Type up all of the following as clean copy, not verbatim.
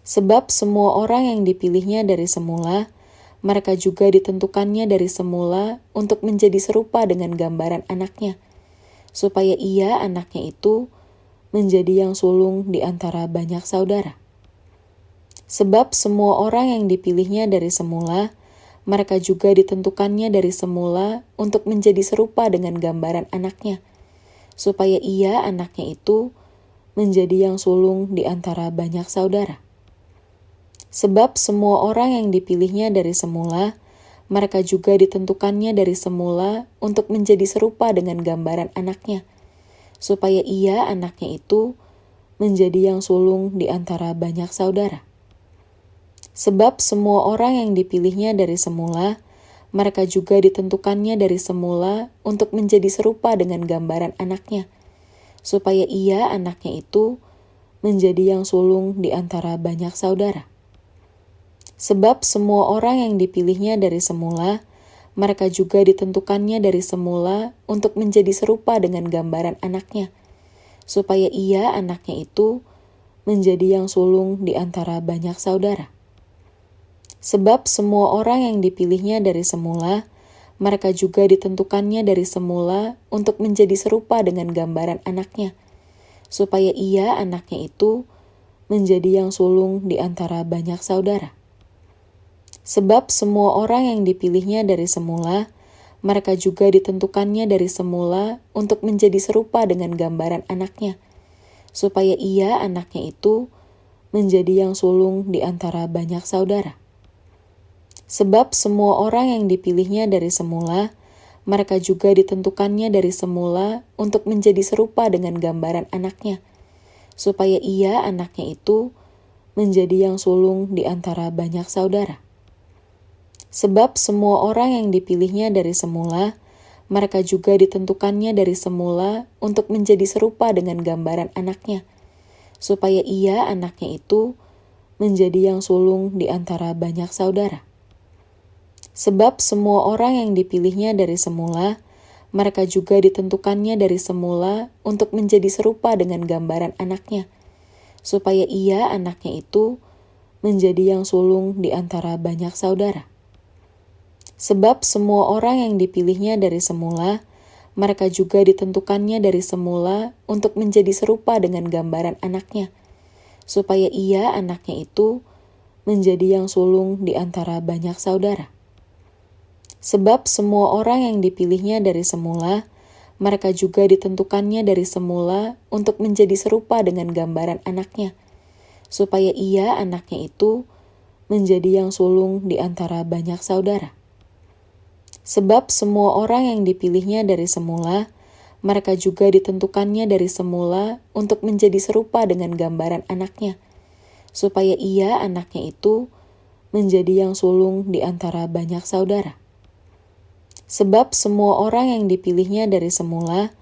Sebab semua orang yang dipilihnya dari semula, mereka juga ditentukannya dari semula untuk menjadi serupa dengan gambaran anaknya, supaya ia, anaknya itu, menjadi yang sulung di antara banyak saudara. Sebab semua orang yang dipilihnya dari semula, mereka juga ditentukannya dari semula untuk menjadi serupa dengan gambaran anaknya, supaya ia, anaknya itu, menjadi yang sulung di antara banyak saudara. Sebab semua orang yang dipilihnya dari semula, mereka juga ditentukannya dari semula untuk menjadi serupa dengan gambaran anaknya, supaya ia, anaknya itu, menjadi yang sulung di antara banyak saudara. Sebab semua orang yang dipilihnya dari semula, mereka juga ditentukannya dari semula untuk menjadi serupa dengan gambaran anaknya, supaya ia, anaknya itu, menjadi yang sulung di antara banyak saudara. Sebab semua orang yang dipilihnya dari semula, mereka juga ditentukannya dari semula untuk menjadi serupa dengan gambaran anaknya, supaya ia, anaknya itu, menjadi yang sulung di antara banyak saudara. Sebab semua orang yang dipilihnya dari semula, mereka juga ditentukannya dari semula untuk menjadi serupa dengan gambaran anaknya, supaya ia, anaknya itu, menjadi yang sulung di antara banyak saudara. Sebab semua orang yang dipilihnya dari semula, mereka juga ditentukannya dari semula untuk menjadi serupa dengan gambaran anaknya, supaya ia, anaknya itu, menjadi yang sulung di antara banyak saudara. Sebab semua orang yang dipilihnya dari semula, mereka juga ditentukannya dari semula untuk menjadi serupa dengan gambaran anaknya, supaya ia, anaknya itu, menjadi yang sulung di antara banyak saudara. Sebab semua orang yang dipilihnya dari semula, mereka juga ditentukannya dari semula untuk menjadi serupa dengan gambaran anaknya, supaya ia, anaknya itu, menjadi yang sulung di antara banyak saudara. Sebab semua orang yang dipilihnya dari semula, mereka juga ditentukannya dari semula untuk menjadi serupa dengan gambaran anaknya, supaya ia, anaknya itu, menjadi yang sulung di antara banyak saudara. Sebab semua orang yang dipilihnya dari semula, mereka juga ditentukannya dari semula untuk menjadi serupa dengan gambaran anaknya, supaya ia, anaknya itu, menjadi yang sulung di antara banyak saudara. Sebab semua orang yang dipilihnya dari semula, mereka juga ditentukannya dari semula untuk menjadi serupa dengan gambaran anaknya, supaya ia, anaknya itu, menjadi yang sulung di antara banyak saudara. Sebab semua orang yang dipilihnya dari semula, mereka juga ditentukannya dari semula untuk menjadi serupa dengan gambaran anaknya, supaya ia, anaknya itu, menjadi yang sulung di antara banyak saudara. Sebab semua orang yang dipilihnya dari semula,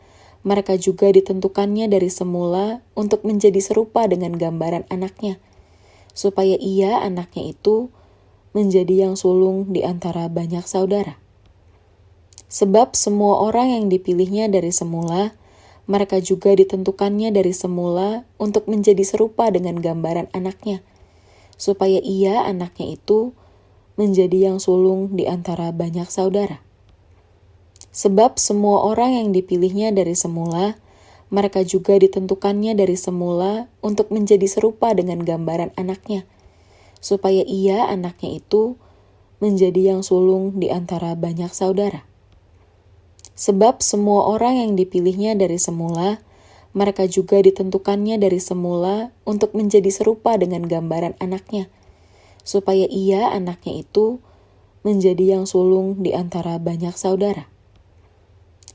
mereka juga ditentukannya dari semula untuk menjadi serupa dengan gambaran anaknya, supaya ia, anaknya itu, menjadi yang sulung di antara banyak saudara. Sebab semua orang yang dipilihnya dari semula, mereka juga ditentukannya dari semula untuk menjadi serupa dengan gambaran anaknya, supaya ia, anaknya itu, menjadi yang sulung di antara banyak saudara. Sebab semua orang yang dipilihnya dari semula, mereka juga ditentukannya dari semula untuk menjadi serupa dengan gambaran anaknya, supaya ia, anaknya itu, menjadi yang sulung di antara banyak saudara. Sebab semua orang yang dipilihnya dari semula, mereka juga ditentukannya dari semula untuk menjadi serupa dengan gambaran anaknya, supaya ia, anaknya itu, menjadi yang sulung di antara banyak saudara.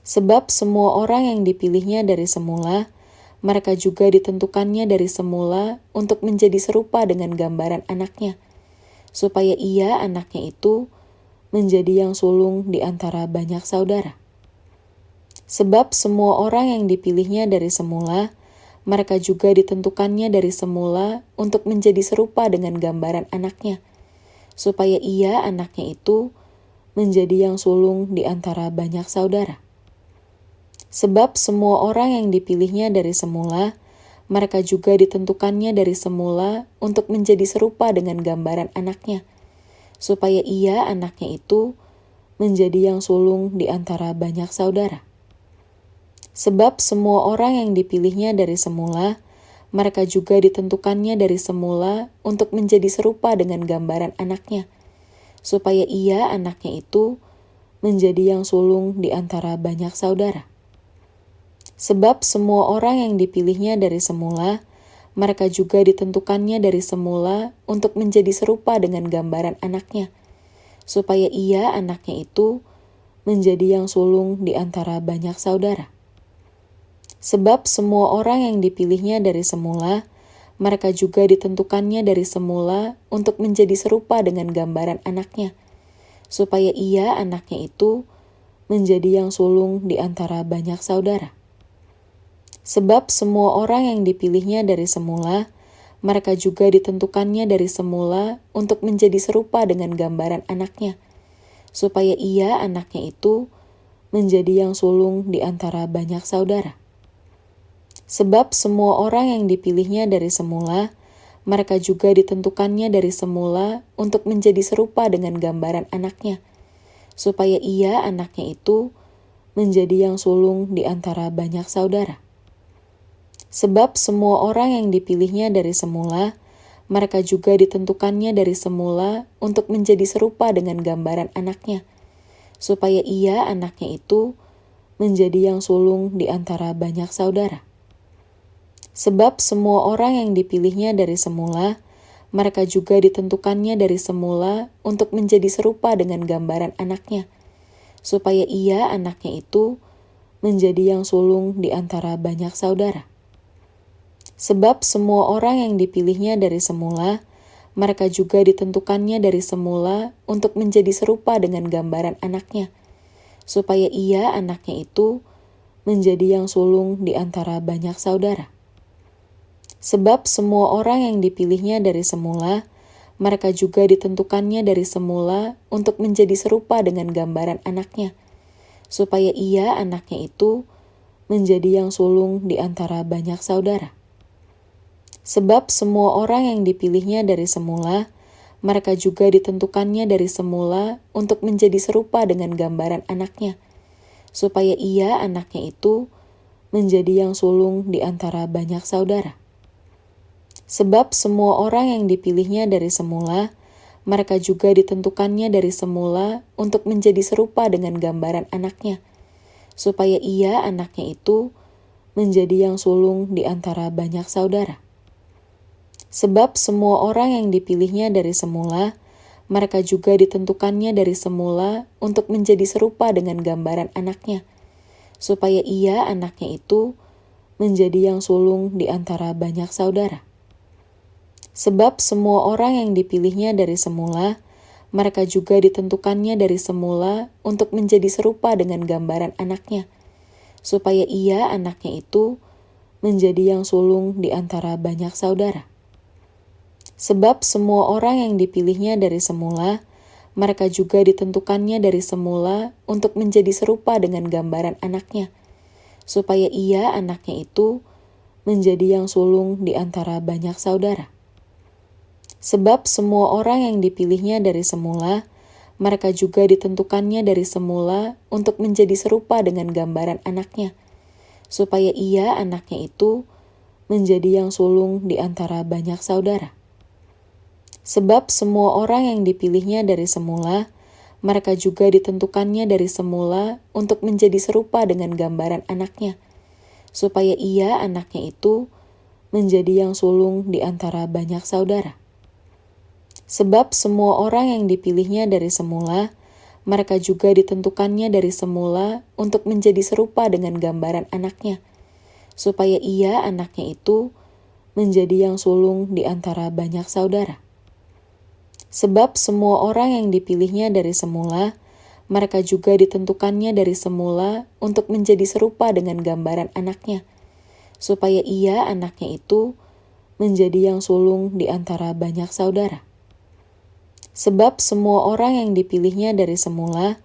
Sebab semua orang yang dipilihnya dari semula, mereka juga ditentukannya dari semula untuk menjadi serupa dengan gambaran anaknya, supaya ia, anaknya itu, menjadi yang sulung di antara banyak saudara. Sebab semua orang yang dipilihnya dari semula, mereka juga ditentukannya dari semula untuk menjadi serupa dengan gambaran anaknya, supaya ia, anaknya itu, menjadi yang sulung di antara banyak saudara. Sebab semua orang yang dipilihnya dari semula, Mereka juga ditentukannya dari semula untuk menjadi serupa dengan gambaran anaknya, supaya ia, anaknya itu, menjadi yang sulung di antara banyak saudara. Sebab semua orang yang dipilihnya dari semula, mereka juga ditentukannya dari semula untuk menjadi serupa dengan gambaran anaknya, supaya ia, anaknya itu, menjadi yang sulung di antara banyak saudara. Sebab semua orang yang dipilihnya dari semula, mereka juga ditentukannya dari semula untuk menjadi serupa dengan gambaran anaknya, supaya ia, anaknya itu, menjadi yang sulung di antara banyak saudara. Sebab semua orang yang dipilihnya dari semula, mereka juga ditentukannya dari semula untuk menjadi serupa dengan gambaran anaknya, supaya ia, anaknya itu, menjadi yang sulung di antara banyak saudara. Sebab semua orang yang dipilihnya dari semula, mereka juga ditentukannya dari semula untuk menjadi serupa dengan gambaran anaknya, supaya ia, anaknya itu, menjadi yang sulung di antara banyak saudara. Sebab semua orang yang dipilihnya dari semula, mereka juga ditentukannya dari semula untuk menjadi serupa dengan gambaran anaknya, supaya ia, anaknya itu, menjadi yang sulung di antara banyak saudara. Sebab semua orang yang dipilihnya dari semula, mereka juga ditentukannya dari semula untuk menjadi serupa dengan gambaran anaknya, supaya ia, anaknya itu, menjadi yang sulung di antara banyak saudara. Sebab semua orang yang dipilihnya dari semula, mereka juga ditentukannya dari semula untuk menjadi serupa dengan gambaran anaknya, supaya ia, anaknya itu, menjadi yang sulung di antara banyak saudara. Sebab semua orang yang dipilihnya dari semula, mereka juga ditentukannya dari semula untuk menjadi serupa dengan gambaran anaknya, supaya ia, anaknya itu, menjadi yang sulung di antara banyak saudara. Sebab semua orang yang dipilihnya dari semula, mereka juga ditentukannya dari semula untuk menjadi serupa dengan gambaran anaknya, supaya ia, anaknya itu, menjadi yang sulung di antara banyak saudara. Sebab semua orang yang dipilihnya dari semula, mereka juga ditentukannya dari semula untuk menjadi serupa dengan gambaran anaknya, supaya ia, anaknya itu, menjadi yang sulung di antara banyak saudara. Sebab semua orang yang dipilihnya dari semula, mereka juga ditentukannya dari semula untuk menjadi serupa dengan gambaran anaknya, supaya ia, anaknya itu, menjadi yang sulung di antara banyak saudara. Sebab semua orang yang dipilihnya dari semula, mereka juga ditentukannya dari semula untuk menjadi serupa dengan gambaran anaknya, supaya ia, anaknya itu, menjadi yang sulung di antara banyak saudara. Sebab semua orang yang dipilihnya dari semula, mereka juga ditentukannya dari semula untuk menjadi serupa dengan gambaran anaknya, supaya ia, anaknya itu, menjadi yang sulung di antara banyak saudara. Sebab semua orang yang dipilihnya dari semula, mereka juga ditentukannya dari semula untuk menjadi serupa dengan gambaran anaknya, supaya ia, anaknya itu, menjadi yang sulung di antara banyak saudara. Sebab semua orang yang dipilihnya dari semula, mereka juga ditentukannya dari semula untuk menjadi serupa dengan gambaran anaknya, supaya ia, anaknya itu, menjadi yang sulung di antara banyak saudara. Sebab semua orang yang dipilihnya dari semula, mereka juga ditentukannya dari semula untuk menjadi serupa dengan gambaran anaknya, supaya ia, anaknya itu, menjadi yang sulung di antara banyak saudara. Sebab semua orang yang dipilihnya dari semula, mereka juga ditentukannya dari semula untuk menjadi serupa dengan gambaran anaknya, supaya ia, anaknya itu, menjadi yang sulung di antara banyak saudara. Sebab semua orang yang dipilihnya dari semula, mereka juga ditentukannya dari semula untuk menjadi serupa dengan gambaran anaknya, supaya ia, anaknya itu, menjadi yang sulung di antara banyak saudara. Sebab semua orang yang dipilihnya dari semula,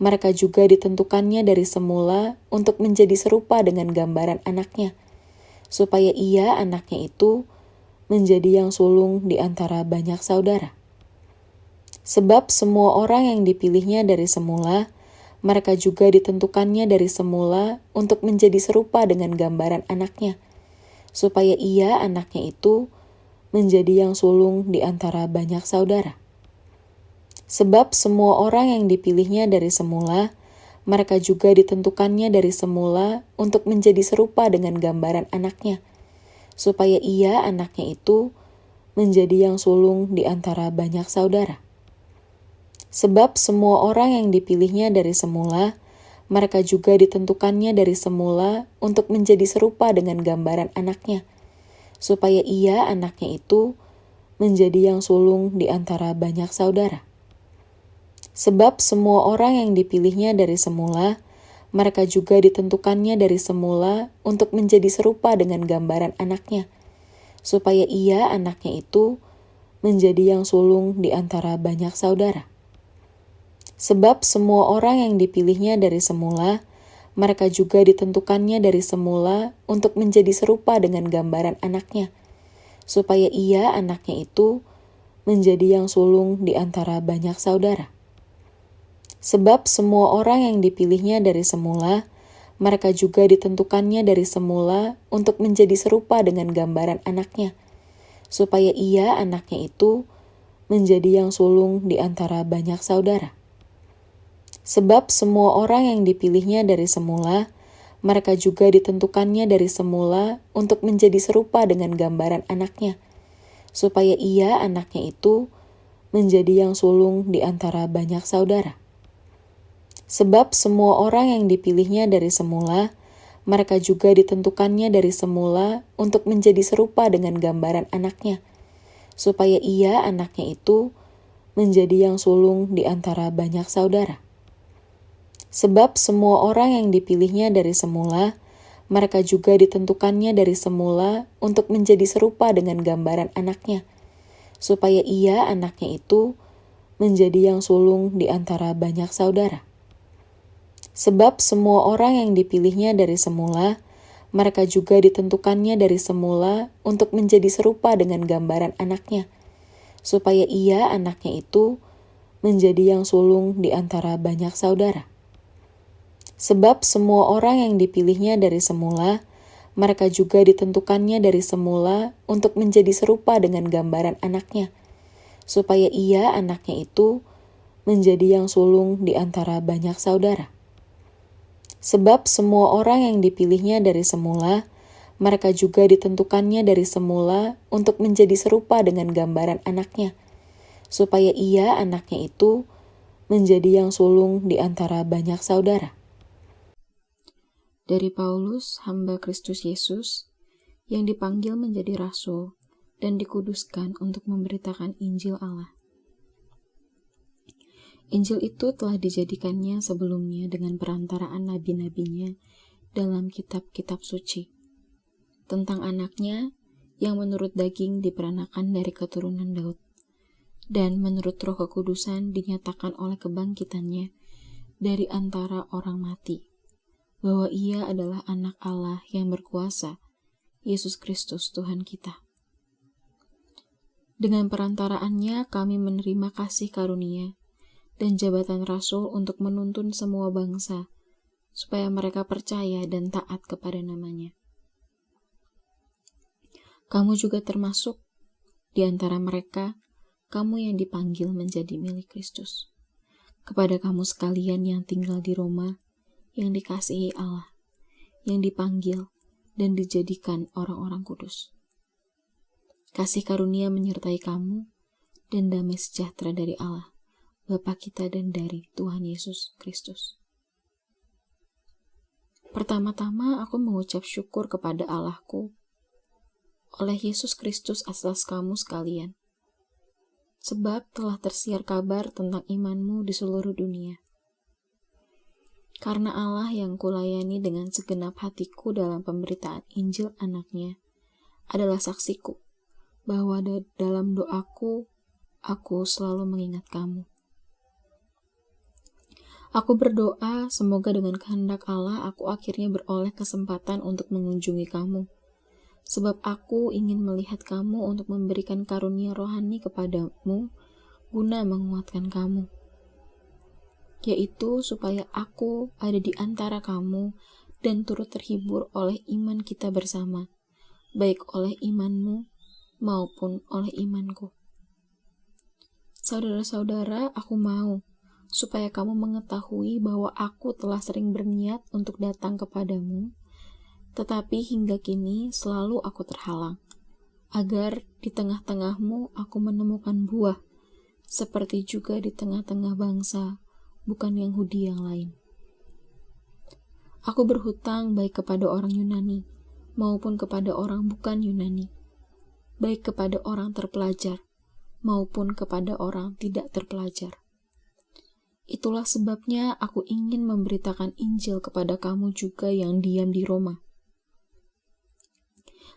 mereka juga ditentukannya dari semula untuk menjadi serupa dengan gambaran anaknya, supaya ia, anaknya itu, menjadi yang sulung di antara banyak saudara. Sebab semua orang yang dipilihnya dari semula, mereka juga ditentukannya dari semula untuk menjadi serupa dengan gambaran anaknya, supaya ia, anaknya itu, menjadi yang sulung di antara banyak saudara. Sebab semua orang yang dipilihnya dari semula, mereka juga ditentukannya dari semula untuk menjadi serupa dengan gambaran anaknya, supaya ia, anaknya itu, menjadi yang sulung di antara banyak saudara. Sebab semua orang yang dipilihnya dari semula, mereka juga ditentukannya dari semula untuk menjadi serupa dengan gambaran anaknya, supaya ia, anaknya itu, menjadi yang sulung di antara banyak saudara. Sebab semua orang yang dipilihnya dari semula, mereka juga ditentukannya dari semula untuk menjadi serupa dengan gambaran anaknya, supaya ia, anaknya itu, menjadi yang sulung di antara banyak saudara. Sebab semua orang yang dipilihnya dari semula, mereka juga ditentukannya dari semula untuk menjadi serupa dengan gambaran anaknya, supaya ia, anaknya itu, menjadi yang sulung di antara banyak saudara. Sebab semua orang yang dipilihnya dari semula, mereka juga ditentukannya dari semula untuk menjadi serupa dengan gambaran anaknya, supaya ia, anaknya itu, menjadi yang sulung di antara banyak saudara. Sebab semua orang yang dipilihnya dari semula, mereka juga ditentukannya dari semula untuk menjadi serupa dengan gambaran anaknya, supaya ia, anaknya itu, menjadi yang sulung di antara banyak saudara. Sebab semua orang yang dipilihnya dari semula, mereka juga ditentukannya dari semula untuk menjadi serupa dengan gambaran anaknya, supaya ia, anaknya itu, menjadi yang sulung di antara banyak saudara. Sebab semua orang yang dipilihnya dari semula, mereka juga ditentukannya dari semula untuk menjadi serupa dengan gambaran anaknya, supaya ia, anaknya itu, menjadi yang sulung di antara banyak saudara. Sebab semua orang yang dipilihnya dari semula, mereka juga ditentukannya dari semula untuk menjadi serupa dengan gambaran anaknya, supaya ia, anaknya itu, menjadi yang sulung di antara banyak saudara. Sebab semua orang yang dipilihnya dari semula, mereka juga ditentukannya dari semula untuk menjadi serupa dengan gambaran anaknya, supaya ia, anaknya itu, menjadi yang sulung di antara banyak saudara. Sebab semua orang yang dipilihnya dari semula, mereka juga ditentukannya dari semula untuk menjadi serupa dengan gambaran anaknya, supaya ia, anaknya itu, menjadi yang sulung di antara banyak saudara. Dari Paulus, hamba Kristus Yesus, yang dipanggil menjadi rasul dan dikuduskan untuk memberitakan Injil Allah. Injil itu telah dijadikannya sebelumnya dengan perantaraan nabi-nabinya dalam kitab-kitab suci, tentang anaknya yang menurut daging diperanakan dari keturunan Daud, dan menurut Roh Kekudusan dinyatakan oleh kebangkitannya dari antara orang mati, bahwa ia adalah anak Allah yang berkuasa, Yesus Kristus Tuhan kita. Dengan perantaraannya kami menerima kasih karunia dan jabatan rasul untuk menuntun semua bangsa, supaya mereka percaya dan taat kepada namanya. Kamu juga termasuk di antara mereka, kamu yang dipanggil menjadi milik Kristus. Kepada kamu sekalian yang tinggal di Roma, yang dikasihi Allah, yang dipanggil dan dijadikan orang-orang kudus. Kasih karunia menyertai kamu dan damai sejahtera dari Allah, Bapa kita dan dari Tuhan Yesus Kristus. Pertama-tama aku mengucap syukur kepada Allahku oleh Yesus Kristus atas kamu sekalian, sebab telah tersiar kabar tentang imanmu di seluruh dunia. Karena Allah yang kulayani dengan segenap hatiku dalam pemberitaan Injil anaknya adalah saksiku, bahwa dalam doaku, aku selalu mengingat kamu. Aku berdoa semoga dengan kehendak Allah aku akhirnya beroleh kesempatan untuk mengunjungi kamu, sebab aku ingin melihat kamu untuk memberikan karunia rohani kepadamu guna menguatkan kamu, yaitu supaya aku ada di antara kamu dan turut terhibur oleh iman kita bersama, baik oleh imanmu maupun oleh imanku. Saudara-saudara, aku mau supaya kamu mengetahui bahwa aku telah sering berniat untuk datang kepadamu, tetapi hingga kini selalu aku terhalang, agar di tengah-tengahmu aku menemukan buah, seperti juga di tengah-tengah bangsa, bukan Yahudi yang lain. Aku berhutang baik kepada orang Yunani, maupun kepada orang bukan Yunani, baik kepada orang terpelajar, maupun kepada orang tidak terpelajar. Itulah sebabnya aku ingin memberitakan Injil kepada kamu juga yang diam di Roma.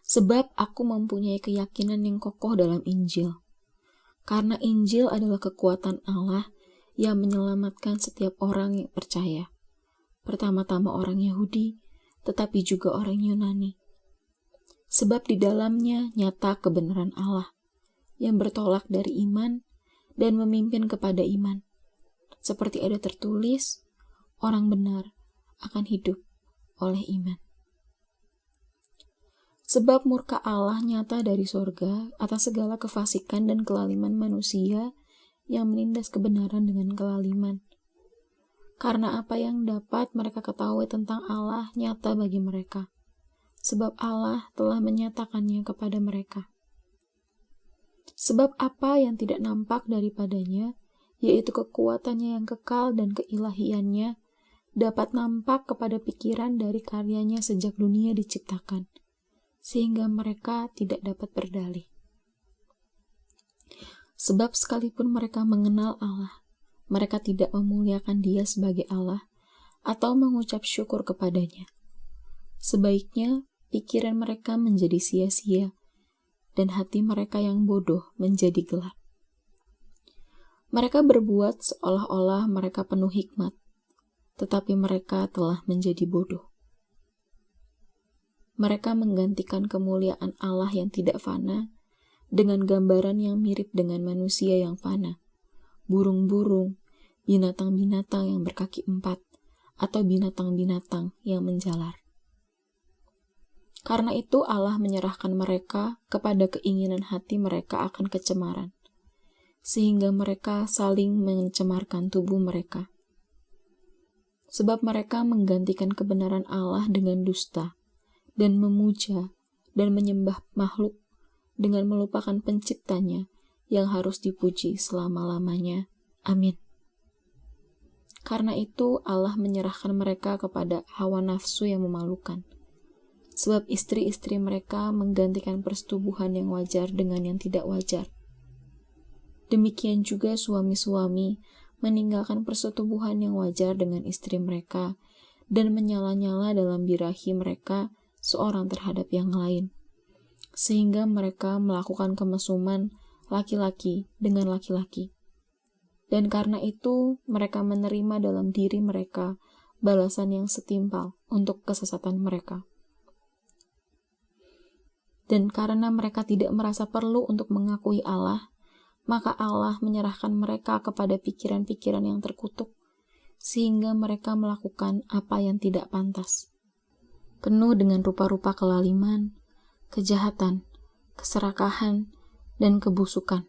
Sebab aku mempunyai keyakinan yang kokoh dalam Injil. Karena Injil adalah kekuatan Allah yang menyelamatkan setiap orang yang percaya. Pertama-tama orang Yahudi, tetapi juga orang Yunani. Sebab di dalamnya nyata kebenaran Allah, yang bertolak dari iman dan memimpin kepada iman. Seperti ada tertulis, orang benar akan hidup oleh iman. Sebab murka Allah nyata dari sorga atas segala kefasikan dan kelaliman manusia yang menindas kebenaran dengan kelaliman. Karena apa yang dapat mereka ketahui tentang Allah nyata bagi mereka, sebab Allah telah menyatakannya kepada mereka. Sebab apa yang tidak nampak daripadanya, yaitu kekuatannya yang kekal dan keilahiannya, dapat nampak kepada pikiran dari karyanya sejak dunia diciptakan, sehingga mereka tidak dapat berdalih. Sebab sekalipun mereka mengenal Allah, mereka tidak memuliakan Dia sebagai Allah atau mengucap syukur kepadanya. Sebaiknya pikiran mereka menjadi sia-sia, dan hati mereka yang bodoh menjadi gelap. Mereka berbuat seolah-olah mereka penuh hikmat, tetapi mereka telah menjadi bodoh. Mereka menggantikan kemuliaan Allah yang tidak fana dengan gambaran yang mirip dengan manusia yang fana, burung-burung, binatang-binatang yang berkaki 4, atau binatang-binatang yang menjalar. Karena itu Allah menyerahkan mereka kepada keinginan hati mereka akan kecemaran, sehingga mereka saling mencemarkan tubuh mereka. Sebab mereka menggantikan kebenaran Allah dengan dusta, dan memuja dan menyembah makhluk dengan melupakan penciptanya yang harus dipuji selama-lamanya. Amin. Karena itu Allah menyerahkan mereka kepada hawa nafsu yang memalukan. Sebab istri-istri mereka menggantikan persetubuhan yang wajar dengan yang tidak wajar. Demikian juga suami-suami meninggalkan persetubuhan yang wajar dengan istri mereka dan menyala-nyala dalam birahi mereka seorang terhadap yang lain, sehingga mereka melakukan kemesuman laki-laki dengan laki-laki. Dan karena itu mereka menerima dalam diri mereka balasan yang setimpal untuk kesesatan mereka. Dan karena mereka tidak merasa perlu untuk mengakui Allah, maka Allah menyerahkan mereka kepada pikiran-pikiran yang terkutuk, sehingga mereka melakukan apa yang tidak pantas. Penuh dengan rupa-rupa kelaliman, kejahatan, keserakahan, dan kebusukan.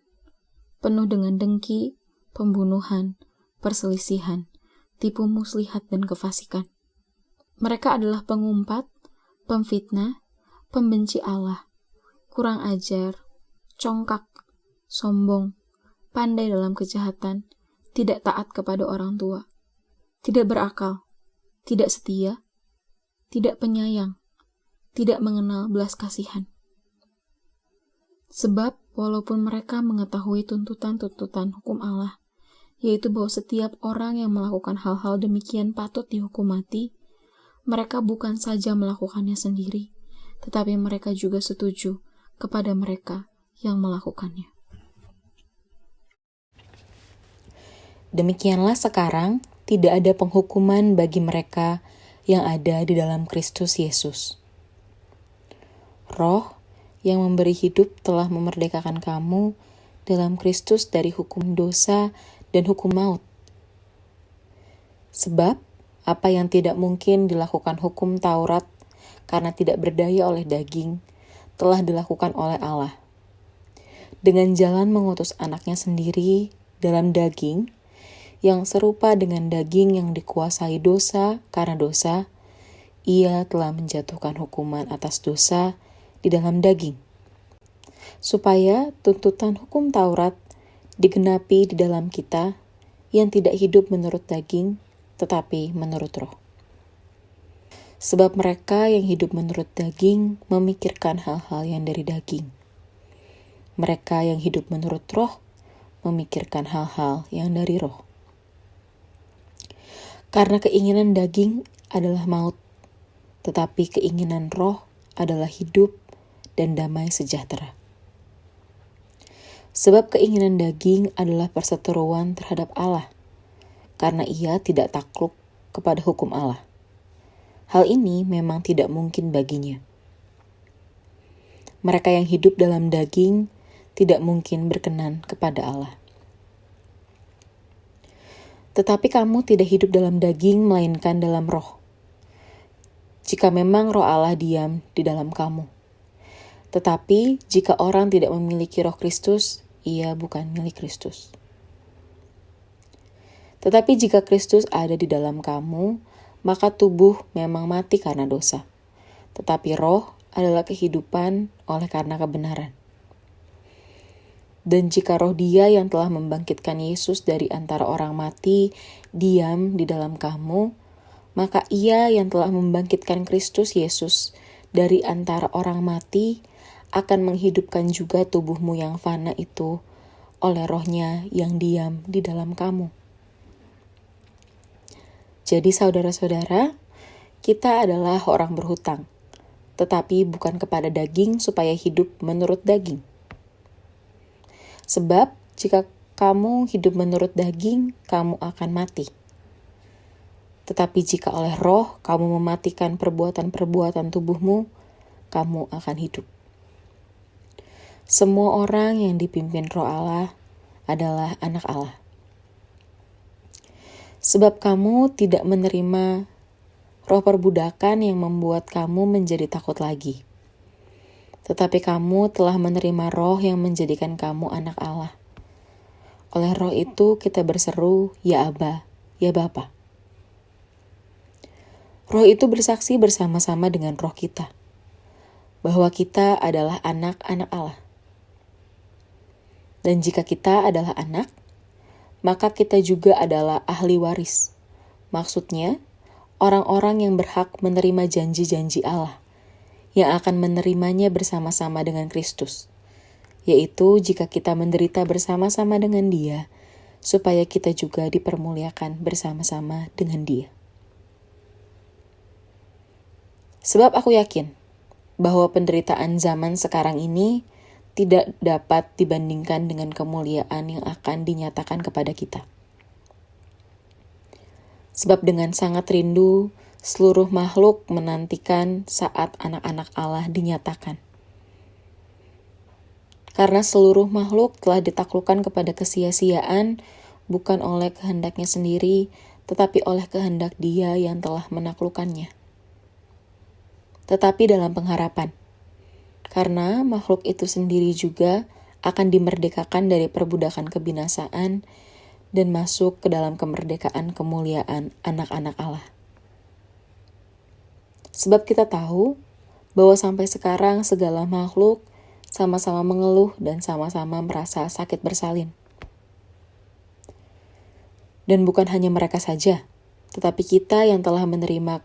Penuh dengan dengki, pembunuhan, perselisihan, tipu muslihat, dan kefasikan. Mereka adalah pengumpat, pemfitnah, pembenci Allah, kurang ajar, congkak, sombong, pandai dalam kejahatan, tidak taat kepada orang tua, tidak berakal, tidak setia, tidak penyayang, tidak mengenal belas kasihan. Sebab walaupun mereka mengetahui tuntutan-tuntutan hukum Allah, yaitu bahwa setiap orang yang melakukan hal-hal demikian patut dihukum mati, mereka bukan saja melakukannya sendiri, tetapi mereka juga setuju kepada mereka yang melakukannya. Demikianlah sekarang tidak ada penghukuman bagi mereka yang ada di dalam Kristus Yesus. Roh yang memberi hidup telah memerdekakan kamu dalam Kristus dari hukum dosa dan hukum maut. Sebab apa yang tidak mungkin dilakukan hukum Taurat karena tidak berdaya oleh daging, telah dilakukan oleh Allah. Dengan jalan mengutus anaknya sendiri dalam daging, yang serupa dengan daging yang dikuasai dosa karena dosa, ia telah menjatuhkan hukuman atas dosa di dalam daging, supaya tuntutan hukum Taurat digenapi di dalam kita yang tidak hidup menurut daging, tetapi menurut roh. Sebab mereka yang hidup menurut daging memikirkan hal-hal yang dari daging. Mereka yang hidup menurut roh memikirkan hal-hal yang dari roh. Karena keinginan daging adalah maut, tetapi keinginan roh adalah hidup dan damai sejahtera. Sebab keinginan daging adalah perseteruan terhadap Allah, karena ia tidak takluk kepada hukum Allah. Hal ini memang tidak mungkin baginya. Mereka yang hidup dalam daging tidak mungkin berkenan kepada Allah. Tetapi kamu tidak hidup dalam daging, melainkan dalam roh. Jika memang roh Allah diam di dalam kamu. Tetapi jika orang tidak memiliki roh Kristus, ia bukan milik Kristus. Tetapi jika Kristus ada di dalam kamu, maka tubuh memang mati karena dosa. Tetapi roh adalah kehidupan oleh karena kebenaran. Dan jika roh Dia yang telah membangkitkan Yesus dari antara orang mati diam di dalam kamu, maka Ia yang telah membangkitkan Kristus Yesus dari antara orang mati akan menghidupkan juga tubuhmu yang fana itu oleh rohnya yang diam di dalam kamu. Jadi saudara-saudara, kita adalah orang berhutang, tetapi bukan kepada daging supaya hidup menurut daging. Sebab jika kamu hidup menurut daging, kamu akan mati. Tetapi jika oleh roh kamu mematikan perbuatan-perbuatan tubuhmu, kamu akan hidup. Semua orang yang dipimpin roh Allah adalah anak Allah. Sebab kamu tidak menerima roh perbudakan yang membuat kamu menjadi takut lagi. Tetapi kamu telah menerima roh yang menjadikan kamu anak Allah. Oleh roh itu kita berseru, ya Aba, ya Bapa. Roh itu bersaksi bersama-sama dengan roh kita, bahwa kita adalah anak-anak Allah. Dan jika kita adalah anak, maka kita juga adalah ahli waris. Maksudnya, orang-orang yang berhak menerima janji-janji Allah, yang akan menerimanya bersama-sama dengan Kristus, yaitu jika kita menderita bersama-sama dengan Dia, supaya kita juga dipermuliakan bersama-sama dengan Dia. Sebab aku yakin bahwa penderitaan zaman sekarang ini tidak dapat dibandingkan dengan kemuliaan yang akan dinyatakan kepada kita. Sebab dengan sangat rindu, seluruh makhluk menantikan saat anak-anak Allah dinyatakan. Karena seluruh makhluk telah ditaklukkan kepada kesia-siaan, bukan oleh kehendaknya sendiri, tetapi oleh kehendak Dia yang telah menaklukkannya. Tetapi dalam pengharapan, karena makhluk itu sendiri juga akan dimerdekakan dari perbudakan kebinasaan dan masuk ke dalam kemerdekaan kemuliaan anak-anak Allah. Sebab kita tahu bahwa sampai sekarang segala makhluk sama-sama mengeluh dan sama-sama merasa sakit bersalin. Dan bukan hanya mereka saja, tetapi kita yang telah menerima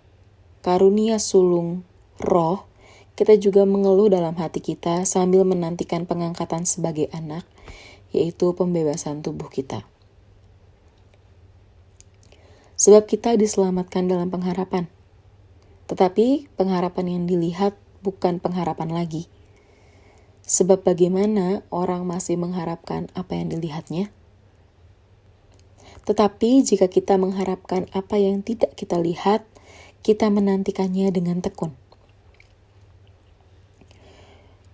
karunia sulung roh, kita juga mengeluh dalam hati kita sambil menantikan pengangkatan sebagai anak, yaitu pembebasan tubuh kita. Sebab kita diselamatkan dalam pengharapan. Tetapi pengharapan yang dilihat bukan pengharapan lagi. Sebab bagaimana orang masih mengharapkan apa yang dilihatnya? Tetapi jika kita mengharapkan apa yang tidak kita lihat, kita menantikannya dengan tekun.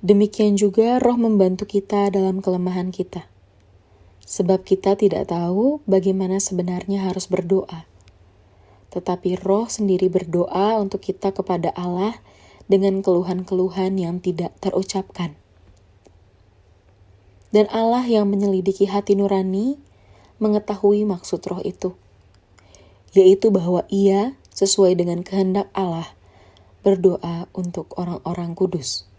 Demikian juga Roh membantu kita dalam kelemahan kita. Sebab kita tidak tahu bagaimana sebenarnya harus berdoa. Tetapi Roh sendiri berdoa untuk kita kepada Allah dengan keluhan-keluhan yang tidak terucapkan. Dan Allah yang menyelidiki hati nurani mengetahui maksud Roh itu, yaitu bahwa Ia, sesuai dengan kehendak Allah, berdoa untuk orang-orang kudus.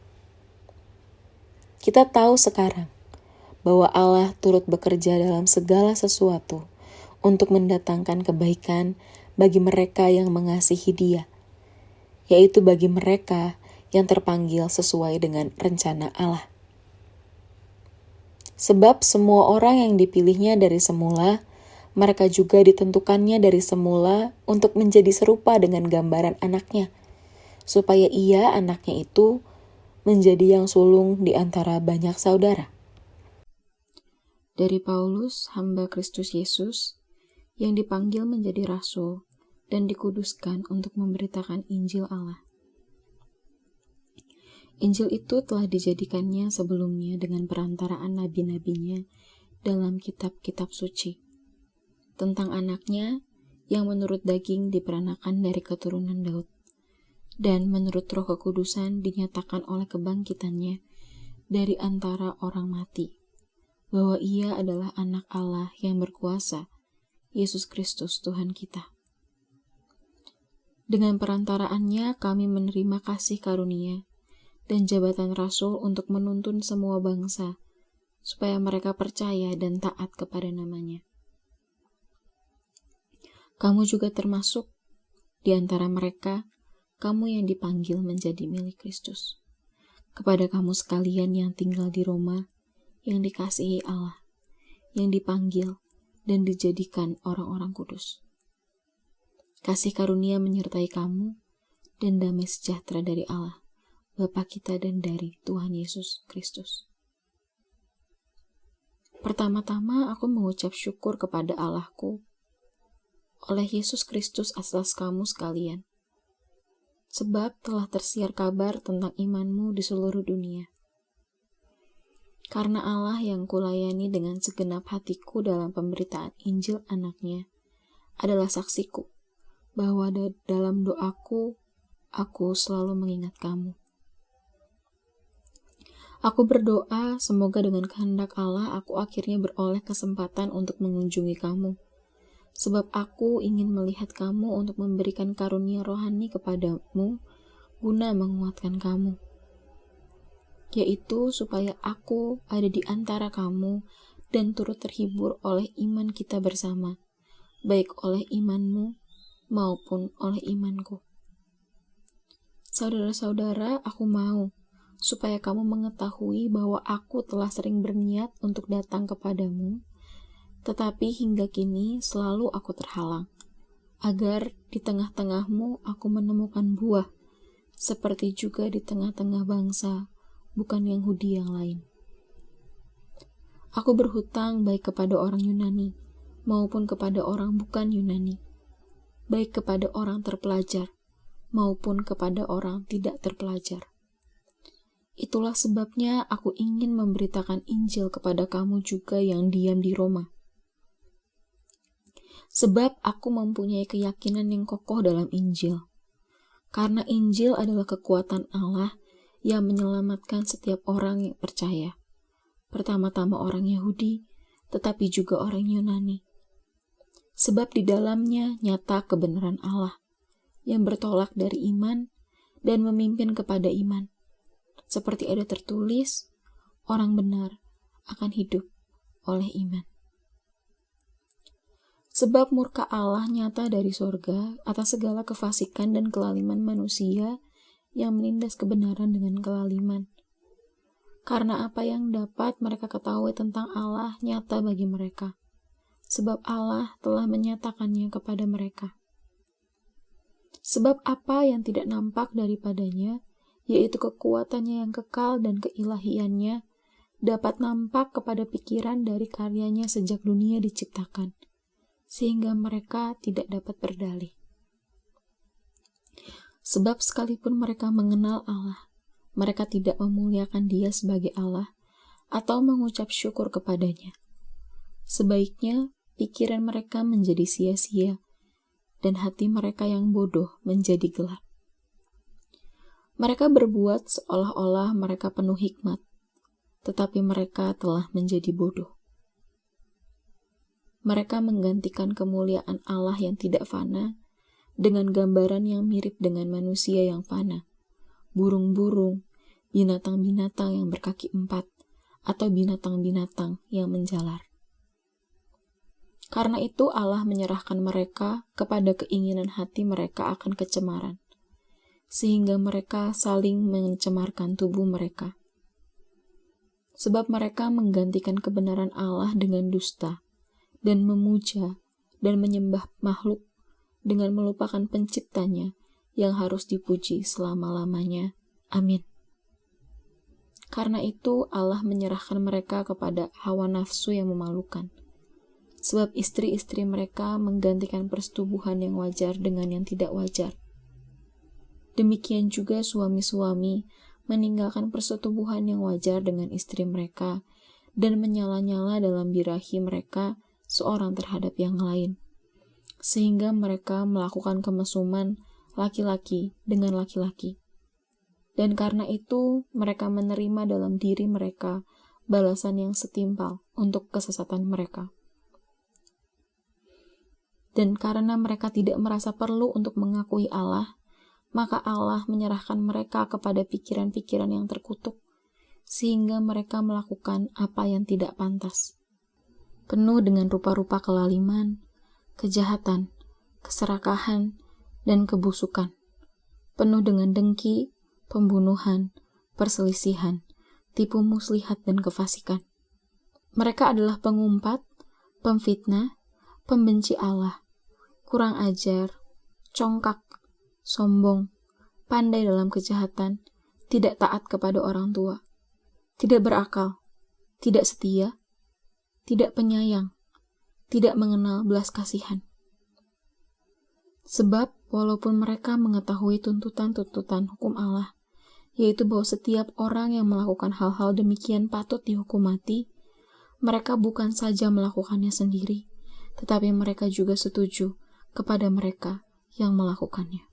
Kita tahu sekarang bahwa Allah turut bekerja dalam segala sesuatu untuk mendatangkan kebaikan bagi mereka yang mengasihi Dia, yaitu bagi mereka yang terpanggil sesuai dengan rencana Allah. Sebab semua orang yang dipilihnya dari semula, mereka juga ditentukannya dari semula untuk menjadi serupa dengan gambaran anaknya, supaya Ia, anaknya itu, menjadi yang sulung di antara banyak saudara. Dari Paulus, hamba Kristus Yesus, yang dipanggil menjadi rasul dan dikuduskan untuk memberitakan Injil Allah. Injil itu telah dijadikannya sebelumnya dengan perantaraan nabi-nabinya dalam kitab-kitab suci, tentang anaknya yang menurut daging diperanakan dari keturunan Daud, dan menurut Roh Kekudusan dinyatakan oleh kebangkitannya dari antara orang mati, bahwa Ia adalah anak Allah yang berkuasa, Yesus Kristus Tuhan kita. Dengan perantaraannya kami menerima kasih karunia dan jabatan rasul untuk menuntun semua bangsa, supaya mereka percaya dan taat kepada namanya. Kamu juga termasuk di antara mereka, kamu yang dipanggil menjadi milik Kristus. Kepada kamu sekalian yang tinggal di Roma, yang dikasihi Allah, yang dipanggil dan dijadikan orang-orang kudus. Kasih karunia menyertai kamu, dan damai sejahtera dari Allah, Bapa kita dan dari Tuhan Yesus Kristus. Pertama-tama aku mengucap syukur kepada Allahku oleh Yesus Kristus atas kamu sekalian, sebab telah tersiar kabar tentang imanmu di seluruh dunia. Karena Allah yang kulayani dengan segenap hatiku dalam pemberitaan Injil anaknya adalah saksiku, bahwa dalam doaku, aku selalu mengingat kamu. Aku berdoa semoga dengan kehendak Allah aku akhirnya beroleh kesempatan untuk mengunjungi kamu, sebab aku ingin melihat kamu untuk memberikan karunia rohani kepadamu guna menguatkan kamu, yaitu supaya aku ada di antara kamu dan turut terhibur oleh iman kita bersama, baik oleh imanmu maupun oleh imanku. Saudara-saudara, aku mau supaya kamu mengetahui bahwa aku telah sering berniat untuk datang kepadamu, tetapi hingga kini selalu aku terhalang, agar di tengah-tengahmu aku menemukan buah, seperti juga di tengah-tengah bangsa, bukan Yahudi yang lain. Aku berhutang baik kepada orang Yunani, maupun kepada orang bukan Yunani, baik kepada orang terpelajar, maupun kepada orang tidak terpelajar. Itulah sebabnya aku ingin memberitakan Injil kepada kamu juga yang diam di Roma. Sebab aku mempunyai keyakinan yang kokoh dalam Injil. Karena Injil adalah kekuatan Allah yang menyelamatkan setiap orang yang percaya. Pertama-tama orang Yahudi, tetapi juga orang Yunani. Sebab di dalamnya nyata kebenaran Allah yang bertolak dari iman dan memimpin kepada iman. Seperti ada tertulis, orang benar akan hidup oleh iman. Sebab murka Allah nyata dari sorga atas segala kefasikan dan kelaliman manusia yang menindas kebenaran dengan kelaliman. Karena apa yang dapat mereka ketahui tentang Allah nyata bagi mereka, sebab Allah telah menyatakannya kepada mereka. Sebab apa yang tidak nampak daripadanya, yaitu kekuatannya yang kekal dan keilahiannya, dapat nampak kepada pikiran dari karyanya sejak dunia diciptakan, sehingga mereka tidak dapat berdalih. Sebab sekalipun mereka mengenal Allah, mereka tidak memuliakan Dia sebagai Allah atau mengucap syukur kepadanya. Sebaiknya pikiran mereka menjadi sia-sia dan hati mereka yang bodoh menjadi gelap. Mereka berbuat seolah-olah mereka penuh hikmat, tetapi mereka telah menjadi bodoh. Mereka menggantikan kemuliaan Allah yang tidak fana dengan gambaran yang mirip dengan manusia yang fana, burung-burung, binatang-binatang yang berkaki 4, atau binatang-binatang yang menjalar. Karena itu Allah menyerahkan mereka kepada keinginan hati mereka akan kecemaran, sehingga mereka saling mencemarkan tubuh mereka. Sebab mereka menggantikan kebenaran Allah dengan dusta, dan memuja dan menyembah makhluk dengan melupakan penciptanya yang harus dipuji selama-lamanya. Amin. Karena itu Allah menyerahkan mereka kepada hawa nafsu yang memalukan. Sebab istri-istri mereka menggantikan persetubuhan yang wajar dengan yang tidak wajar. Demikian juga suami-suami meninggalkan persetubuhan yang wajar dengan istri mereka dan menyala-nyala dalam birahi mereka seorang terhadap yang lain, sehingga mereka melakukan kemesuman laki-laki dengan laki-laki. Dan karena itu mereka menerima dalam diri mereka balasan yang setimpal untuk kesesatan mereka. Dan karena mereka tidak merasa perlu untuk mengakui Allah, maka Allah menyerahkan mereka kepada pikiran-pikiran yang terkutuk, sehingga mereka melakukan apa yang tidak pantas. Penuh dengan rupa-rupa kelaliman, kejahatan, keserakahan, dan kebusukan. Penuh dengan dengki, pembunuhan, perselisihan, tipu muslihat, dan kefasikan. Mereka adalah pengumpat, pemfitnah, pembenci Allah, kurang ajar, congkak, sombong, pandai dalam kejahatan, tidak taat kepada orang tua, tidak berakal, tidak setia, tidak penyayang, tidak mengenal belas kasihan. Sebab walaupun mereka mengetahui tuntutan-tuntutan hukum Allah, yaitu bahwa setiap orang yang melakukan hal-hal demikian patut dihukum mati, mereka bukan saja melakukannya sendiri, tetapi mereka juga setuju kepada mereka yang melakukannya.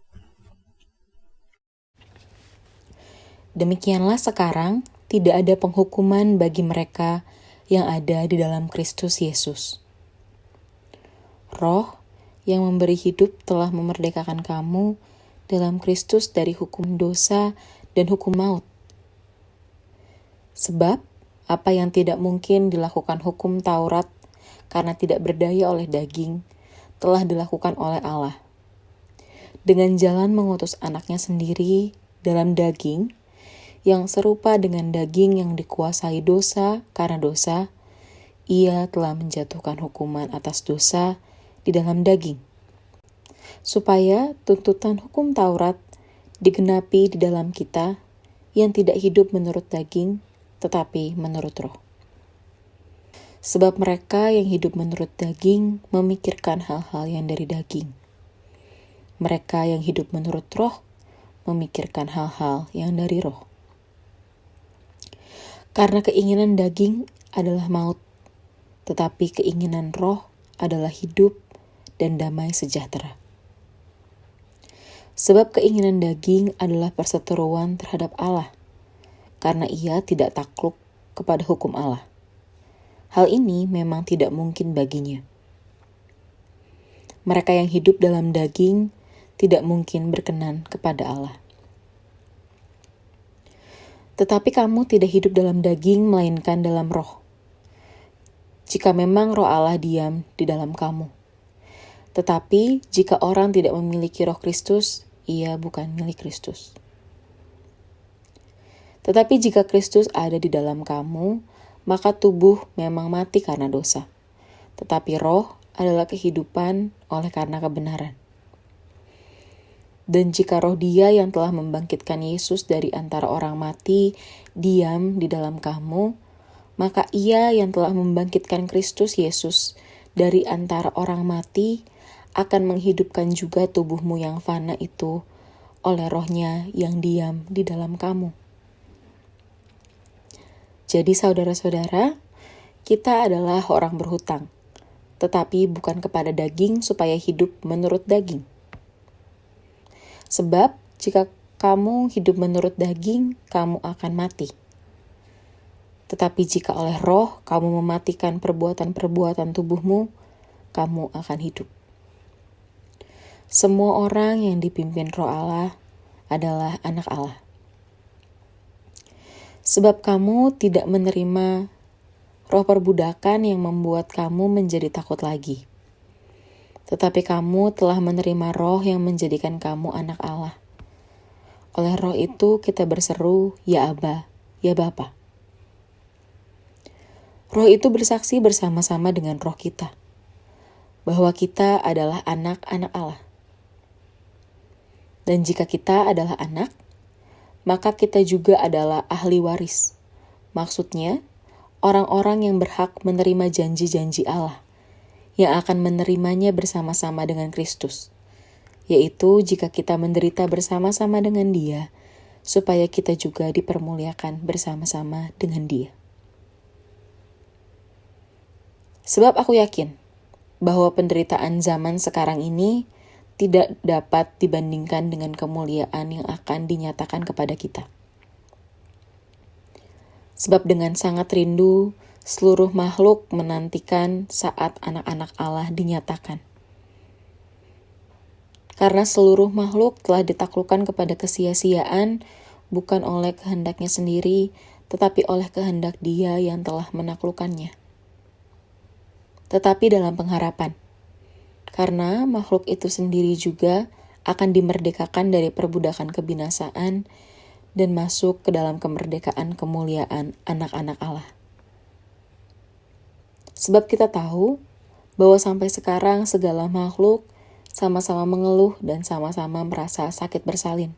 Demikianlah sekarang tidak ada penghukuman bagi mereka yang ada di dalam Kristus Yesus. Roh yang memberi hidup telah memerdekakan kamu dalam Kristus dari hukum dosa dan hukum maut. Sebab apa yang tidak mungkin dilakukan hukum Taurat karena tidak berdaya oleh daging, telah dilakukan oleh Allah. Dengan jalan mengutus anaknya sendiri dalam daging, yang serupa dengan daging yang dikuasai dosa karena dosa, ia telah menjatuhkan hukuman atas dosa di dalam daging, supaya tuntutan hukum Taurat digenapi di dalam kita yang tidak hidup menurut daging, tetapi menurut roh. Sebab mereka yang hidup menurut daging memikirkan hal-hal yang dari daging. Mereka yang hidup menurut roh memikirkan hal-hal yang dari roh. Karena keinginan daging adalah maut, tetapi keinginan roh adalah hidup dan damai sejahtera. Sebab keinginan daging adalah perseteruan terhadap Allah, karena ia tidak takluk kepada hukum Allah. Hal ini memang tidak mungkin baginya. Mereka yang hidup dalam daging tidak mungkin berkenan kepada Allah. Tetapi kamu tidak hidup dalam daging, melainkan dalam roh. Jika memang roh Allah diam di dalam kamu. Tetapi jika orang tidak memiliki roh Kristus, ia bukan milik Kristus. Tetapi jika Kristus ada di dalam kamu, maka tubuh memang mati karena dosa, tetapi roh adalah kehidupan oleh karena kebenaran. Dan jika roh Dia yang telah membangkitkan Yesus dari antara orang mati diam di dalam kamu, maka Ia yang telah membangkitkan Kristus Yesus dari antara orang mati akan menghidupkan juga tubuhmu yang fana itu oleh roh-Nya yang diam di dalam kamu. Jadi saudara-saudara, kita adalah orang berhutang, tetapi bukan kepada daging supaya hidup menurut daging. Sebab jika kamu hidup menurut daging, kamu akan mati. Tetapi jika oleh roh kamu mematikan perbuatan-perbuatan tubuhmu, kamu akan hidup. Semua orang yang dipimpin roh Allah adalah anak Allah. Sebab kamu tidak menerima roh perbudakan yang membuat kamu menjadi takut lagi. Tetapi kamu telah menerima roh yang menjadikan kamu anak Allah. Oleh roh itu kita berseru, ya Aba, ya Bapa. Roh itu bersaksi bersama-sama dengan roh kita, bahwa kita adalah anak-anak Allah. Dan jika kita adalah anak, maka kita juga adalah ahli waris. Maksudnya, orang-orang yang berhak menerima janji-janji Allah, yang akan menerimanya bersama-sama dengan Kristus, yaitu jika kita menderita bersama-sama dengan Dia, supaya kita juga dipermuliakan bersama-sama dengan Dia. Sebab aku yakin bahwa penderitaan zaman sekarang ini tidak dapat dibandingkan dengan kemuliaan yang akan dinyatakan kepada kita. Sebab dengan sangat rindu, seluruh makhluk menantikan saat anak-anak Allah dinyatakan. Karena seluruh makhluk telah ditaklukkan kepada kesia-siaan, bukan oleh kehendaknya sendiri, tetapi oleh kehendak Dia yang telah menaklukkannya. Tetapi dalam pengharapan, karena makhluk itu sendiri juga akan dimerdekakan dari perbudakan kebinasaan dan masuk ke dalam kemerdekaan kemuliaan anak-anak Allah. Sebab kita tahu bahwa sampai sekarang segala makhluk sama-sama mengeluh dan sama-sama merasa sakit bersalin.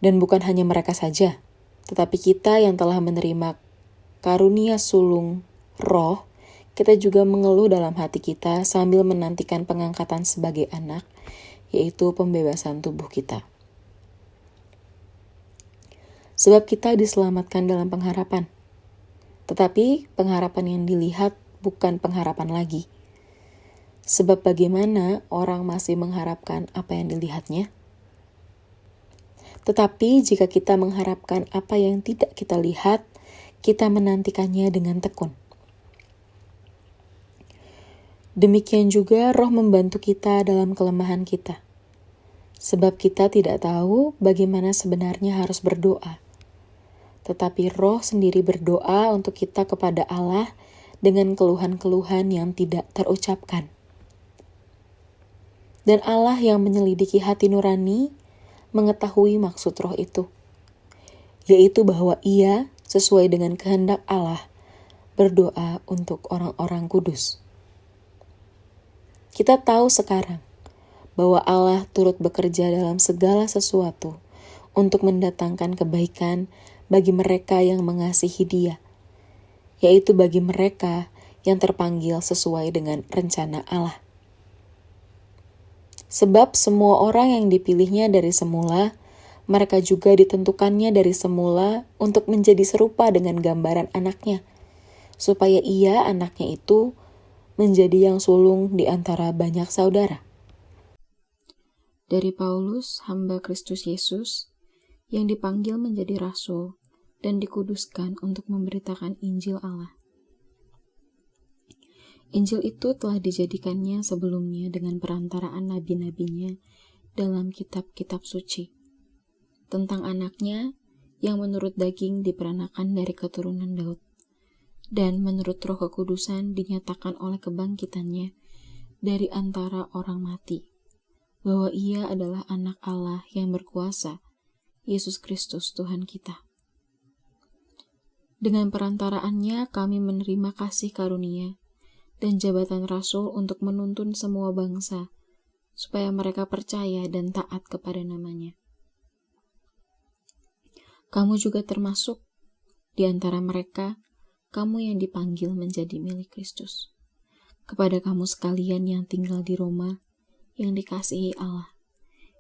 Dan bukan hanya mereka saja, tetapi kita yang telah menerima karunia sulung roh, kita juga mengeluh dalam hati kita sambil menantikan pengangkatan sebagai anak, yaitu pembebasan tubuh kita. Sebab kita diselamatkan dalam pengharapan. Tetapi pengharapan yang dilihat bukan pengharapan lagi. Sebab bagaimana orang masih mengharapkan apa yang dilihatnya? Tetapi jika kita mengharapkan apa yang tidak kita lihat, kita menantikannya dengan tekun. Demikian juga roh membantu kita dalam kelemahan kita. Sebab kita tidak tahu bagaimana sebenarnya harus berdoa. Tetapi roh sendiri berdoa untuk kita kepada Allah dengan keluhan-keluhan yang tidak terucapkan. Dan Allah yang menyelidiki hati nurani mengetahui maksud roh itu, yaitu bahwa Ia sesuai dengan kehendak Allah berdoa untuk orang-orang kudus. Kita tahu sekarang bahwa Allah turut bekerja dalam segala sesuatu untuk mendatangkan kebaikan bagi mereka yang mengasihi Dia, yaitu bagi mereka yang terpanggil sesuai dengan rencana Allah. Sebab semua orang yang dipilihnya dari semula, mereka juga ditentukannya dari semula untuk menjadi serupa dengan gambaran anaknya, supaya Ia, anaknya itu, menjadi yang sulung di antara banyak saudara. Dari Paulus, hamba Kristus Yesus, yang dipanggil menjadi rasul dan dikuduskan untuk memberitakan Injil Allah. Injil itu telah dijadikannya sebelumnya dengan perantaraan nabi-nabinya dalam kitab-kitab suci, tentang anaknya yang menurut daging diperanakan dari keturunan Daud, dan menurut Roh Kekudusan dinyatakan oleh kebangkitannya dari antara orang mati, bahwa Ia adalah anak Allah yang berkuasa, Yesus Kristus Tuhan kita. Dengan perantaraannya kami menerima kasih karunia dan jabatan rasul untuk menuntun semua bangsa, supaya mereka percaya dan taat kepada namanya. Kamu juga termasuk di antara mereka, kamu yang dipanggil menjadi milik Kristus. Kepada kamu sekalian yang tinggal di Roma, yang dikasihi Allah,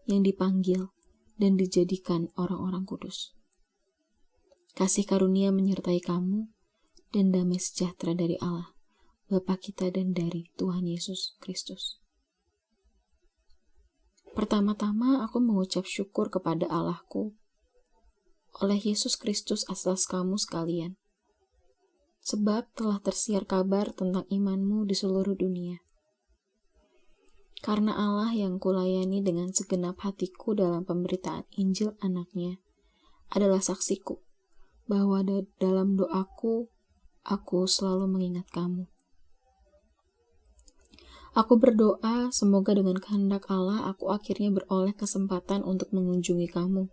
yang dipanggil dan dijadikan orang-orang kudus. kasih karunia menyertai kamu, dan damai sejahtera dari Allah, Bapa kita dan dari Tuhan Yesus Kristus. Pertama-tama aku mengucap syukur kepada Allahku oleh Yesus Kristus atas kamu sekalian, sebab telah tersiar kabar tentang imanmu di seluruh dunia. Karena Allah yang kulayani dengan segenap hatiku dalam pemberitaan Injil anaknya adalah saksiku, bahwa dalam doaku, aku selalu mengingat kamu. Aku berdoa semoga dengan kehendak Allah aku akhirnya beroleh kesempatan untuk mengunjungi kamu,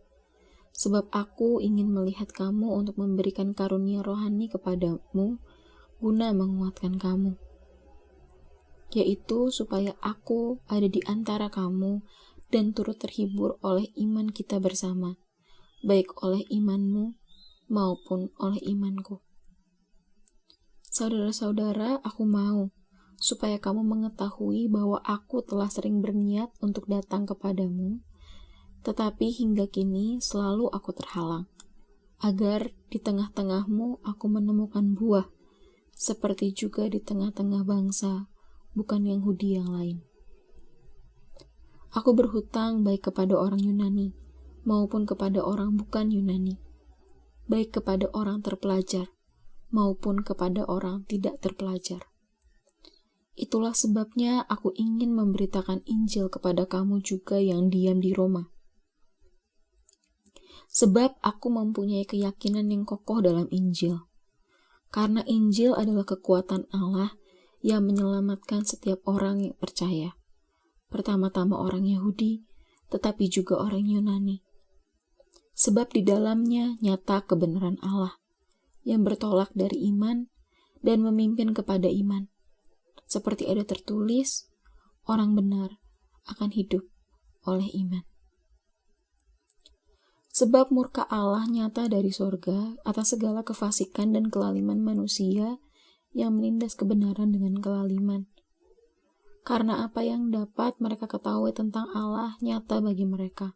sebab aku ingin melihat kamu untuk memberikan karunia rohani kepadamu guna menguatkan kamu, yaitu supaya aku ada di antara kamu dan turut terhibur oleh iman kita bersama, baik oleh imanmu maupun oleh imanku. Saudara-saudara, aku mau supaya kamu mengetahui bahwa aku telah sering berniat untuk datang kepadamu, tetapi hingga kini selalu aku terhalang, agar di tengah-tengahmu aku menemukan buah, seperti juga di tengah-tengah bangsa bukan Yahudi yang lain. Aku berhutang baik kepada orang Yunani maupun kepada orang bukan Yunani, baik kepada orang terpelajar maupun kepada orang tidak terpelajar. Itulah sebabnya aku ingin memberitakan Injil kepada kamu juga yang diam di Roma. Sebab aku mempunyai keyakinan yang kokoh dalam Injil, karena Injil adalah kekuatan Allah yang menyelamatkan setiap orang yang percaya, pertama-tama orang Yahudi, tetapi juga orang Yunani. Sebab di dalamnya nyata kebenaran Allah, yang bertolak dari iman dan memimpin kepada iman. Seperti ada tertulis, orang benar akan hidup oleh iman. Sebab murka Allah nyata dari sorga atas segala kefasikan dan kelaliman manusia yang menindas kebenaran dengan kelaliman. Karena apa yang dapat mereka ketahui tentang Allah nyata bagi mereka,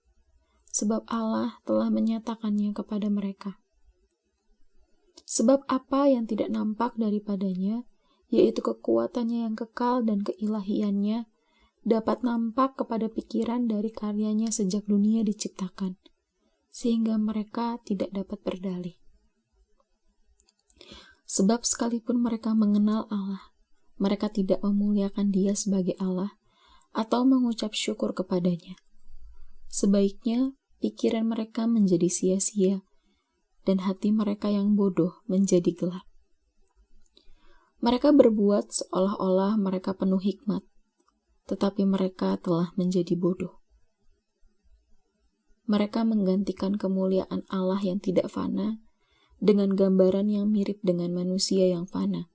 sebab Allah telah menyatakannya kepada mereka. Sebab apa yang tidak nampak daripadanya, yaitu kekuatannya yang kekal dan keilahiannya, dapat nampak kepada pikiran dari karyanya sejak dunia diciptakan, sehingga mereka tidak dapat berdalih. Sebab sekalipun mereka mengenal Allah, mereka tidak memuliakan Dia sebagai Allah atau mengucap syukur kepadanya. Sebaiknya pikiran mereka menjadi sia-sia dan hati mereka yang bodoh menjadi gelap. Mereka berbuat seolah-olah mereka penuh hikmat, tetapi mereka telah menjadi bodoh. Mereka menggantikan kemuliaan Allah yang tidak fana dengan gambaran yang mirip dengan manusia yang fana,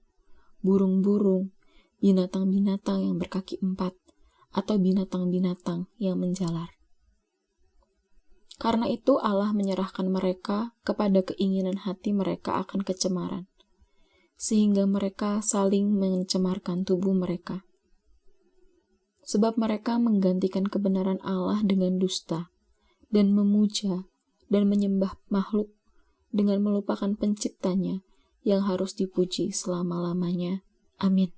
burung-burung, binatang-binatang yang berkaki 4, atau binatang-binatang yang menjalar. Karena itu Allah menyerahkan mereka kepada keinginan hati mereka akan kecemaran, sehingga mereka saling mencemarkan tubuh mereka. Sebab mereka menggantikan kebenaran Allah dengan dusta, dan memuja dan menyembah makhluk dengan melupakan penciptanya yang harus dipuji selama-lamanya. Amin.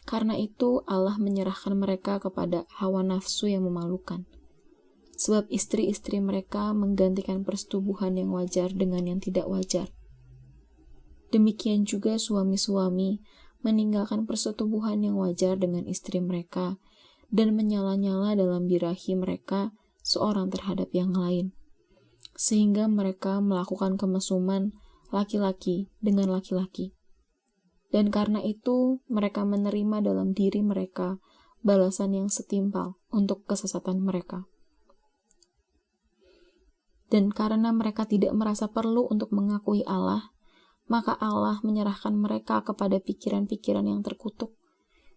Karena itu Allah menyerahkan mereka kepada hawa nafsu yang memalukan. Sebab istri-istri mereka menggantikan persetubuhan yang wajar dengan yang tidak wajar. Demikian juga suami-suami meninggalkan persetubuhan yang wajar dengan istri mereka dan menyala-nyala dalam birahi mereka seorang terhadap yang lain, sehingga mereka melakukan kemesuman laki-laki dengan laki-laki. Dan karena itu mereka menerima dalam diri mereka balasan yang setimpal untuk kesesatan mereka. Dan karena mereka tidak merasa perlu untuk mengakui Allah, maka Allah menyerahkan mereka kepada pikiran-pikiran yang terkutuk,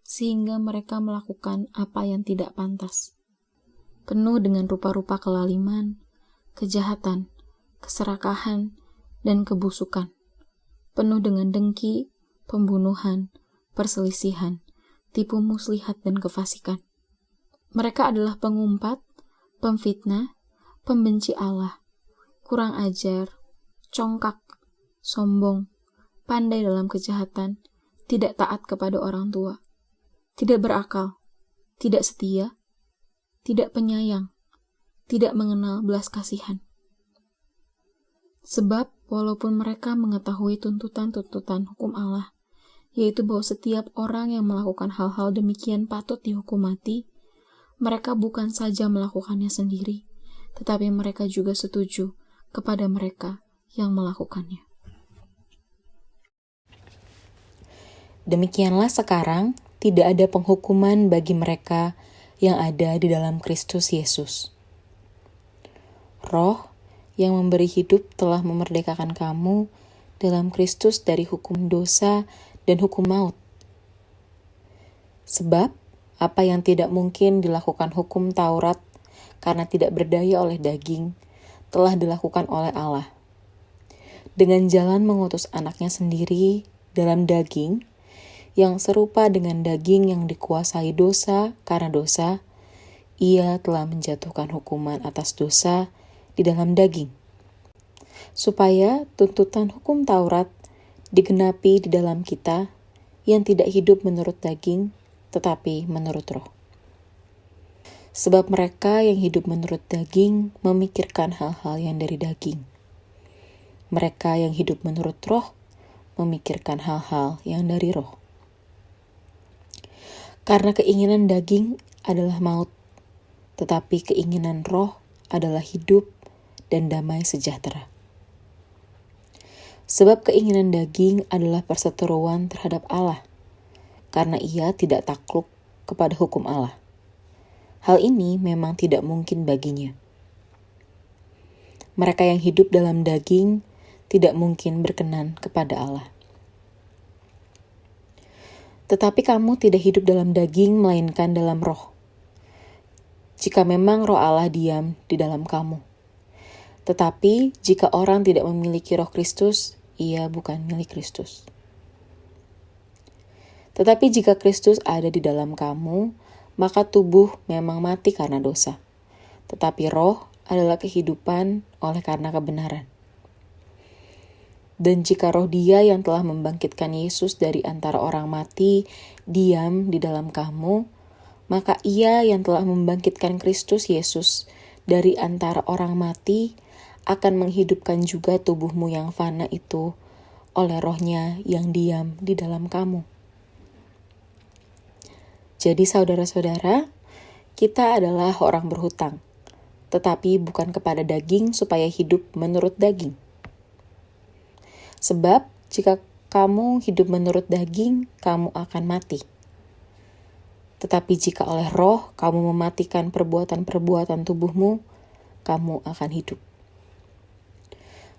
sehingga mereka melakukan apa yang tidak pantas. Penuh dengan rupa-rupa kelaliman, kejahatan, keserakahan, dan kebusukan. Penuh dengan dengki, pembunuhan, perselisihan, tipu muslihat, dan kefasikan. Mereka adalah pengumpat, pemfitnah, pembenci Allah, kurang ajar, congkak, sombong, pandai dalam kejahatan, tidak taat kepada orang tua, tidak berakal, tidak setia, tidak penyayang, tidak mengenal belas kasihan. Sebab walaupun mereka mengetahui tuntutan-tuntutan hukum Allah, yaitu bahwa setiap orang yang melakukan hal-hal demikian patut dihukum mati, mereka bukan saja melakukannya sendiri, tetapi mereka juga setuju kepada mereka yang melakukannya. Demikianlah sekarang tidak ada penghukuman bagi mereka yang ada di dalam Kristus Yesus. Roh yang memberi hidup telah memerdekakan kamu dalam Kristus dari hukum dosa dan hukum maut. Sebab apa yang tidak mungkin dilakukan hukum Taurat karena tidak berdaya oleh daging, telah dilakukan oleh Allah. Dengan jalan mengutus anaknya sendiri dalam daging, yang serupa dengan daging yang dikuasai dosa karena dosa, ia telah menjatuhkan hukuman atas dosa di dalam daging, supaya tuntutan hukum Taurat digenapi di dalam kita yang tidak hidup menurut daging, tetapi menurut roh. Sebab mereka yang hidup menurut daging memikirkan hal-hal yang dari daging. Mereka yang hidup menurut roh memikirkan hal-hal yang dari roh. Karena keinginan daging adalah maut, tetapi keinginan roh adalah hidup dan damai sejahtera. Sebab keinginan daging adalah perseteruan terhadap Allah, karena ia tidak takluk kepada hukum Allah. Hal ini memang tidak mungkin baginya. Mereka yang hidup dalam daging tidak mungkin berkenan kepada Allah. Tetapi kamu tidak hidup dalam daging, melainkan dalam roh. Jika memang roh Allah diam di dalam kamu. Tetapi jika orang tidak memiliki roh Kristus, ia bukan milik Kristus. Tetapi jika Kristus ada di dalam kamu, maka tubuh memang mati karena dosa. Tetapi roh adalah kehidupan oleh karena kebenaran. Dan jika roh Dia yang telah membangkitkan Yesus dari antara orang mati diam di dalam kamu, maka Ia yang telah membangkitkan Kristus Yesus dari antara orang mati akan menghidupkan juga tubuhmu yang fana itu oleh rohnya yang diam di dalam kamu. Jadi saudara-saudara, kita adalah orang berhutang, tetapi bukan kepada daging supaya hidup menurut daging. Sebab jika kamu hidup menurut daging, kamu akan mati. Tetapi jika oleh roh kamu mematikan perbuatan-perbuatan tubuhmu, kamu akan hidup.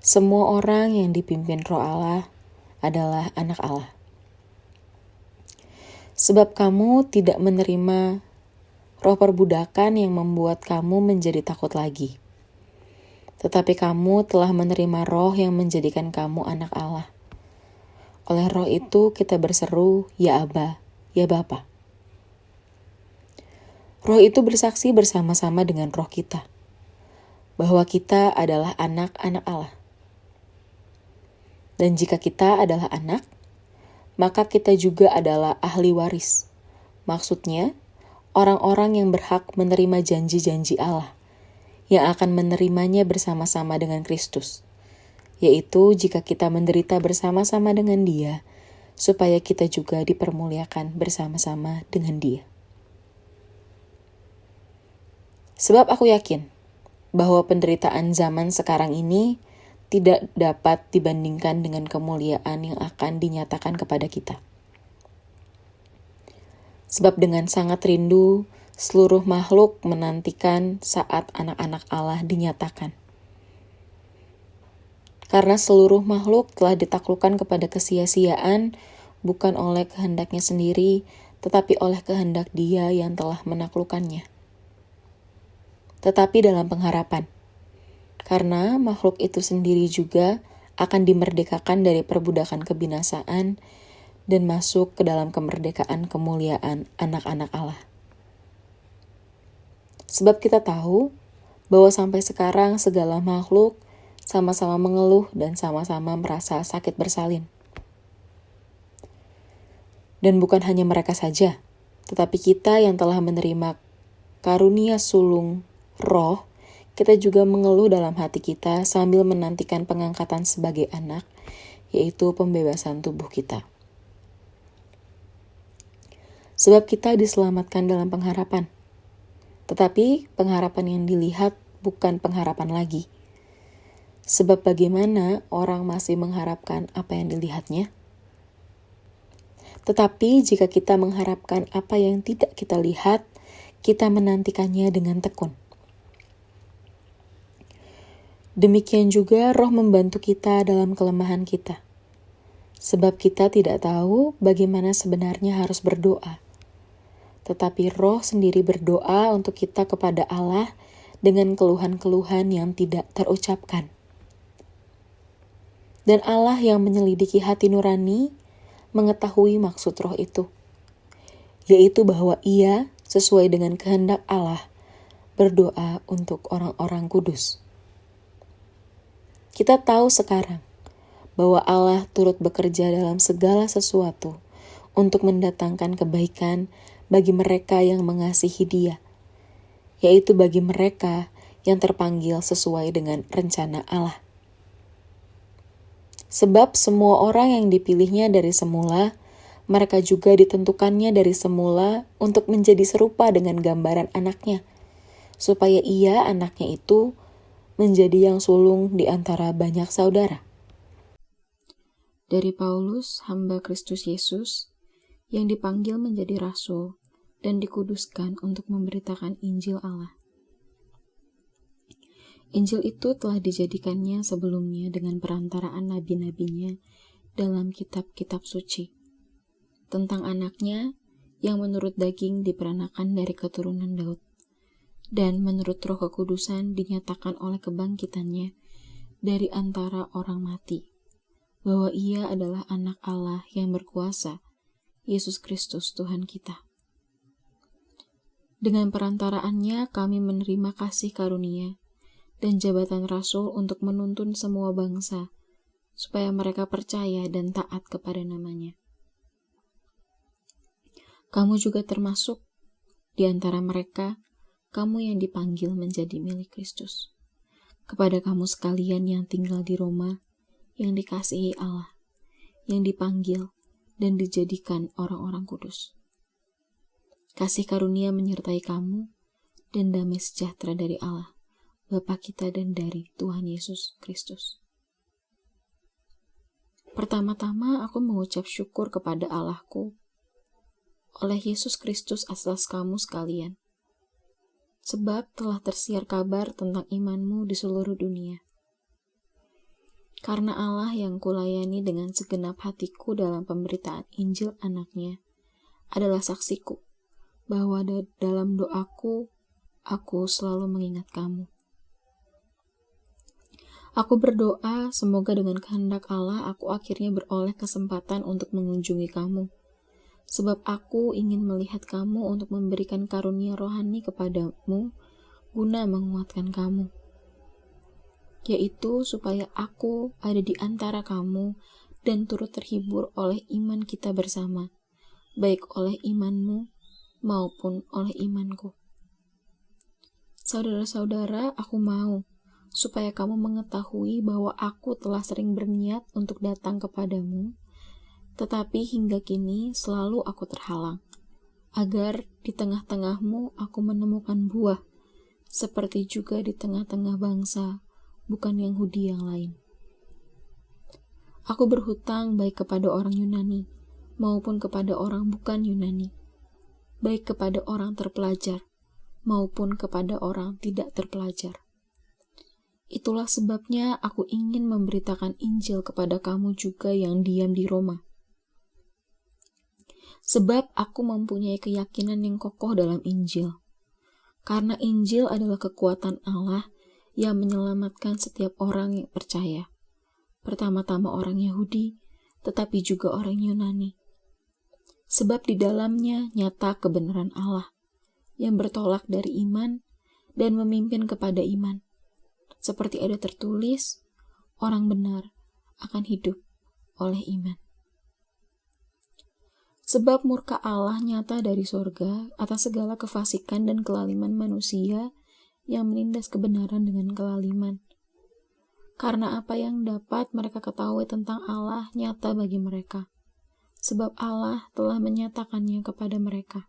Semua orang yang dipimpin roh Allah adalah anak Allah. Sebab kamu tidak menerima roh perbudakan yang membuat kamu menjadi takut lagi. Tetapi kamu telah menerima roh yang menjadikan kamu anak Allah. Oleh roh itu kita berseru, ya Aba, ya Bapa. Roh itu bersaksi bersama-sama dengan roh kita, bahwa kita adalah anak-anak Allah. Dan jika kita adalah anak, maka kita juga adalah ahli waris. Maksudnya, orang-orang yang berhak menerima janji-janji Allah, yang akan menerimanya bersama-sama dengan Kristus, yaitu jika kita menderita bersama-sama dengan Dia, supaya kita juga dipermuliakan bersama-sama dengan Dia. Sebab aku yakin bahwa penderitaan zaman sekarang ini tidak dapat dibandingkan dengan kemuliaan yang akan dinyatakan kepada kita. Sebab dengan sangat rindu, seluruh makhluk menantikan saat anak-anak Allah dinyatakan. Karena seluruh makhluk telah ditaklukkan kepada kesia-siaan, bukan oleh kehendaknya sendiri, tetapi oleh kehendak Dia yang telah menaklukkannya. Tetapi dalam pengharapan, karena makhluk itu sendiri juga akan dimerdekakan dari perbudakan kebinasaan dan masuk ke dalam kemerdekaan kemuliaan anak-anak Allah. Sebab kita tahu bahwa sampai sekarang segala makhluk sama-sama mengeluh dan sama-sama merasa sakit bersalin. Dan bukan hanya mereka saja, tetapi kita yang telah menerima karunia sulung roh, kita juga mengeluh dalam hati kita sambil menantikan pengangkatan sebagai anak, yaitu pembebasan tubuh kita. Sebab kita diselamatkan dalam pengharapan. Tetapi pengharapan yang dilihat bukan pengharapan lagi. Sebab bagaimana orang masih mengharapkan apa yang dilihatnya? Tetapi jika kita mengharapkan apa yang tidak kita lihat, kita menantikannya dengan tekun. Demikian juga Roh membantu kita dalam kelemahan kita. Sebab kita tidak tahu bagaimana sebenarnya harus berdoa. Tetapi Roh sendiri berdoa untuk kita kepada Allah dengan keluhan-keluhan yang tidak terucapkan. Dan Allah yang menyelidiki hati nurani mengetahui maksud Roh itu, yaitu bahwa Ia sesuai dengan kehendak Allah berdoa untuk orang-orang kudus. Kita tahu sekarang bahwa Allah turut bekerja dalam segala sesuatu untuk mendatangkan kebaikan bagi mereka yang mengasihi Dia, yaitu bagi mereka yang terpanggil sesuai dengan rencana Allah. Sebab semua orang yang dipilihnya dari semula, mereka juga ditentukannya dari semula untuk menjadi serupa dengan gambaran anaknya, supaya Ia, anaknya itu, menjadi yang sulung di antara banyak saudara. Dari Paulus, hamba Kristus Yesus, yang dipanggil menjadi rasul dan dikuduskan untuk memberitakan Injil Allah. Injil itu telah dijadikannya sebelumnya dengan perantaraan nabi-nabinya dalam kitab-kitab suci, tentang anaknya yang menurut daging diperanakan dari keturunan Daud, dan menurut Roh Kekudusan dinyatakan oleh kebangkitannya dari antara orang mati, bahwa Ia adalah anak Allah yang berkuasa, Yesus Kristus Tuhan kita. Dengan perantaraannya kami menerima kasih karunia dan jabatan rasul untuk menuntun semua bangsa, supaya mereka percaya dan taat kepada namanya. Kamu juga termasuk di antara mereka, kamu yang dipanggil menjadi milik Kristus. Kepada kamu sekalian yang tinggal di Roma, yang dikasihi Allah, yang dipanggil dan dijadikan orang-orang kudus. Kasih karunia menyertai kamu, dan damai sejahtera dari Allah, Bapa kita dan dari Tuhan Yesus Kristus. Pertama-tama aku mengucap syukur kepada Allahku oleh Yesus Kristus atas kamu sekalian, sebab telah tersiar kabar tentang imanmu di seluruh dunia. Karena Allah yang kulayani dengan segenap hatiku dalam pemberitaan Injil anaknya adalah saksiku, bahwa dalam doaku, aku selalu mengingat kamu. Aku berdoa semoga dengan kehendak Allah aku akhirnya beroleh kesempatan untuk mengunjungi kamu, sebab aku ingin melihat kamu untuk memberikan karunia rohani kepadamu guna menguatkan kamu, yaitu supaya aku ada di antara kamu dan turut terhibur oleh iman kita bersama, baik oleh imanmu maupun oleh imanku. Saudara-saudara, aku mau supaya kamu mengetahui bahwa aku telah sering berniat untuk datang kepadamu, tetapi hingga kini selalu aku terhalang, agar di tengah-tengahmu aku menemukan buah, seperti juga di tengah-tengah bangsa bukan Yahudi yang lain. Aku berhutang baik kepada orang Yunani maupun kepada orang bukan Yunani, baik kepada orang terpelajar maupun kepada orang tidak terpelajar. Itulah sebabnya aku ingin memberitakan Injil kepada kamu juga yang diam di Roma. Sebab aku mempunyai keyakinan yang kokoh dalam Injil, karena Injil adalah kekuatan Allah yang menyelamatkan setiap orang yang percaya, pertama-tama orang Yahudi, tetapi juga orang Yunani. Sebab di dalamnya nyata kebenaran Allah, yang bertolak dari iman dan memimpin kepada iman. Seperti ada tertulis, orang benar akan hidup oleh iman. Sebab murka Allah nyata dari sorga atas segala kefasikan dan kelaliman manusia yang menindas kebenaran dengan kelaliman. Karena apa yang dapat mereka ketahui tentang Allah nyata bagi mereka, sebab Allah telah menyatakannya kepada mereka.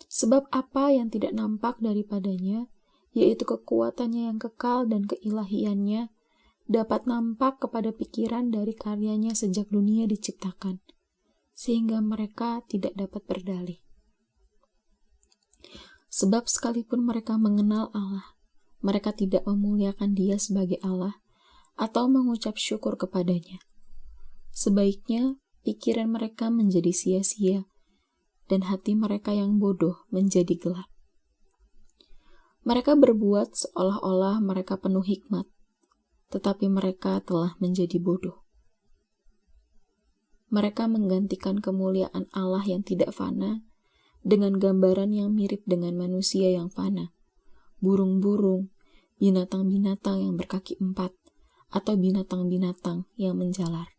Sebab apa yang tidak nampak daripadanya, yaitu kekuatannya yang kekal dan keilahiannya, dapat nampak kepada pikiran dari karyanya sejak dunia diciptakan, sehingga mereka tidak dapat berdalih. Sebab sekalipun mereka mengenal Allah, mereka tidak memuliakan Dia sebagai Allah atau mengucap syukur kepadanya. Sebaiknya pikiran mereka menjadi sia-sia dan hati mereka yang bodoh menjadi gelap. Mereka berbuat seolah-olah mereka penuh hikmat, tetapi mereka telah menjadi bodoh. Mereka menggantikan kemuliaan Allah yang tidak fana dengan gambaran yang mirip dengan manusia yang fana, burung-burung, binatang-binatang yang berkaki 4, atau binatang-binatang yang menjalar.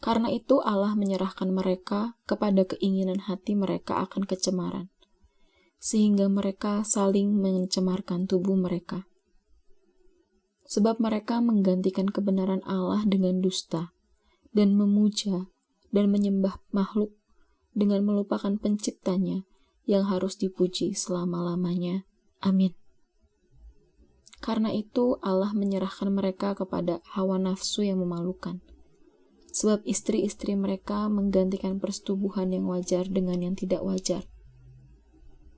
Karena itu Allah menyerahkan mereka kepada keinginan hati mereka akan kecemaran, sehingga mereka saling mencemarkan tubuh mereka. Sebab mereka menggantikan kebenaran Allah dengan dusta, dan memuja dan menyembah makhluk dengan melupakan penciptanya yang harus dipuji selama-lamanya. Amin. Karena itu Allah menyerahkan mereka kepada hawa nafsu yang memalukan. Sebab istri-istri mereka menggantikan persetubuhan yang wajar dengan yang tidak wajar.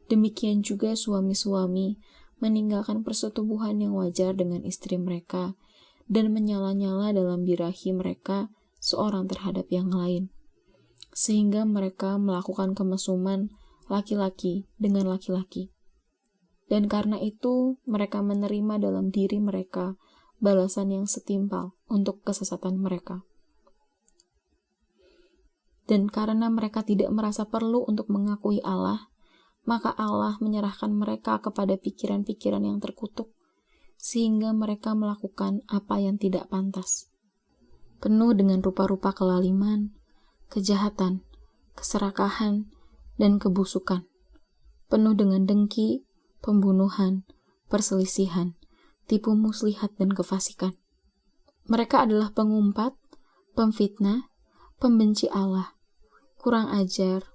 Demikian juga suami-suami meninggalkan persetubuhan yang wajar dengan istri mereka dan menyala-nyala dalam birahi mereka seorang terhadap yang lain, sehingga mereka melakukan kemesuman laki-laki dengan laki-laki. Dan karena itu mereka menerima dalam diri mereka balasan yang setimpal untuk kesesatan mereka. Dan karena mereka tidak merasa perlu untuk mengakui Allah, maka Allah menyerahkan mereka kepada pikiran-pikiran yang terkutuk, sehingga mereka melakukan apa yang tidak pantas. Penuh dengan rupa-rupa kelaliman, kejahatan, keserakahan, dan kebusukan. Penuh dengan dengki, pembunuhan, perselisihan, tipu muslihat, dan kefasikan. Mereka adalah pengumpat, pemfitnah, pembenci Allah, kurang ajar,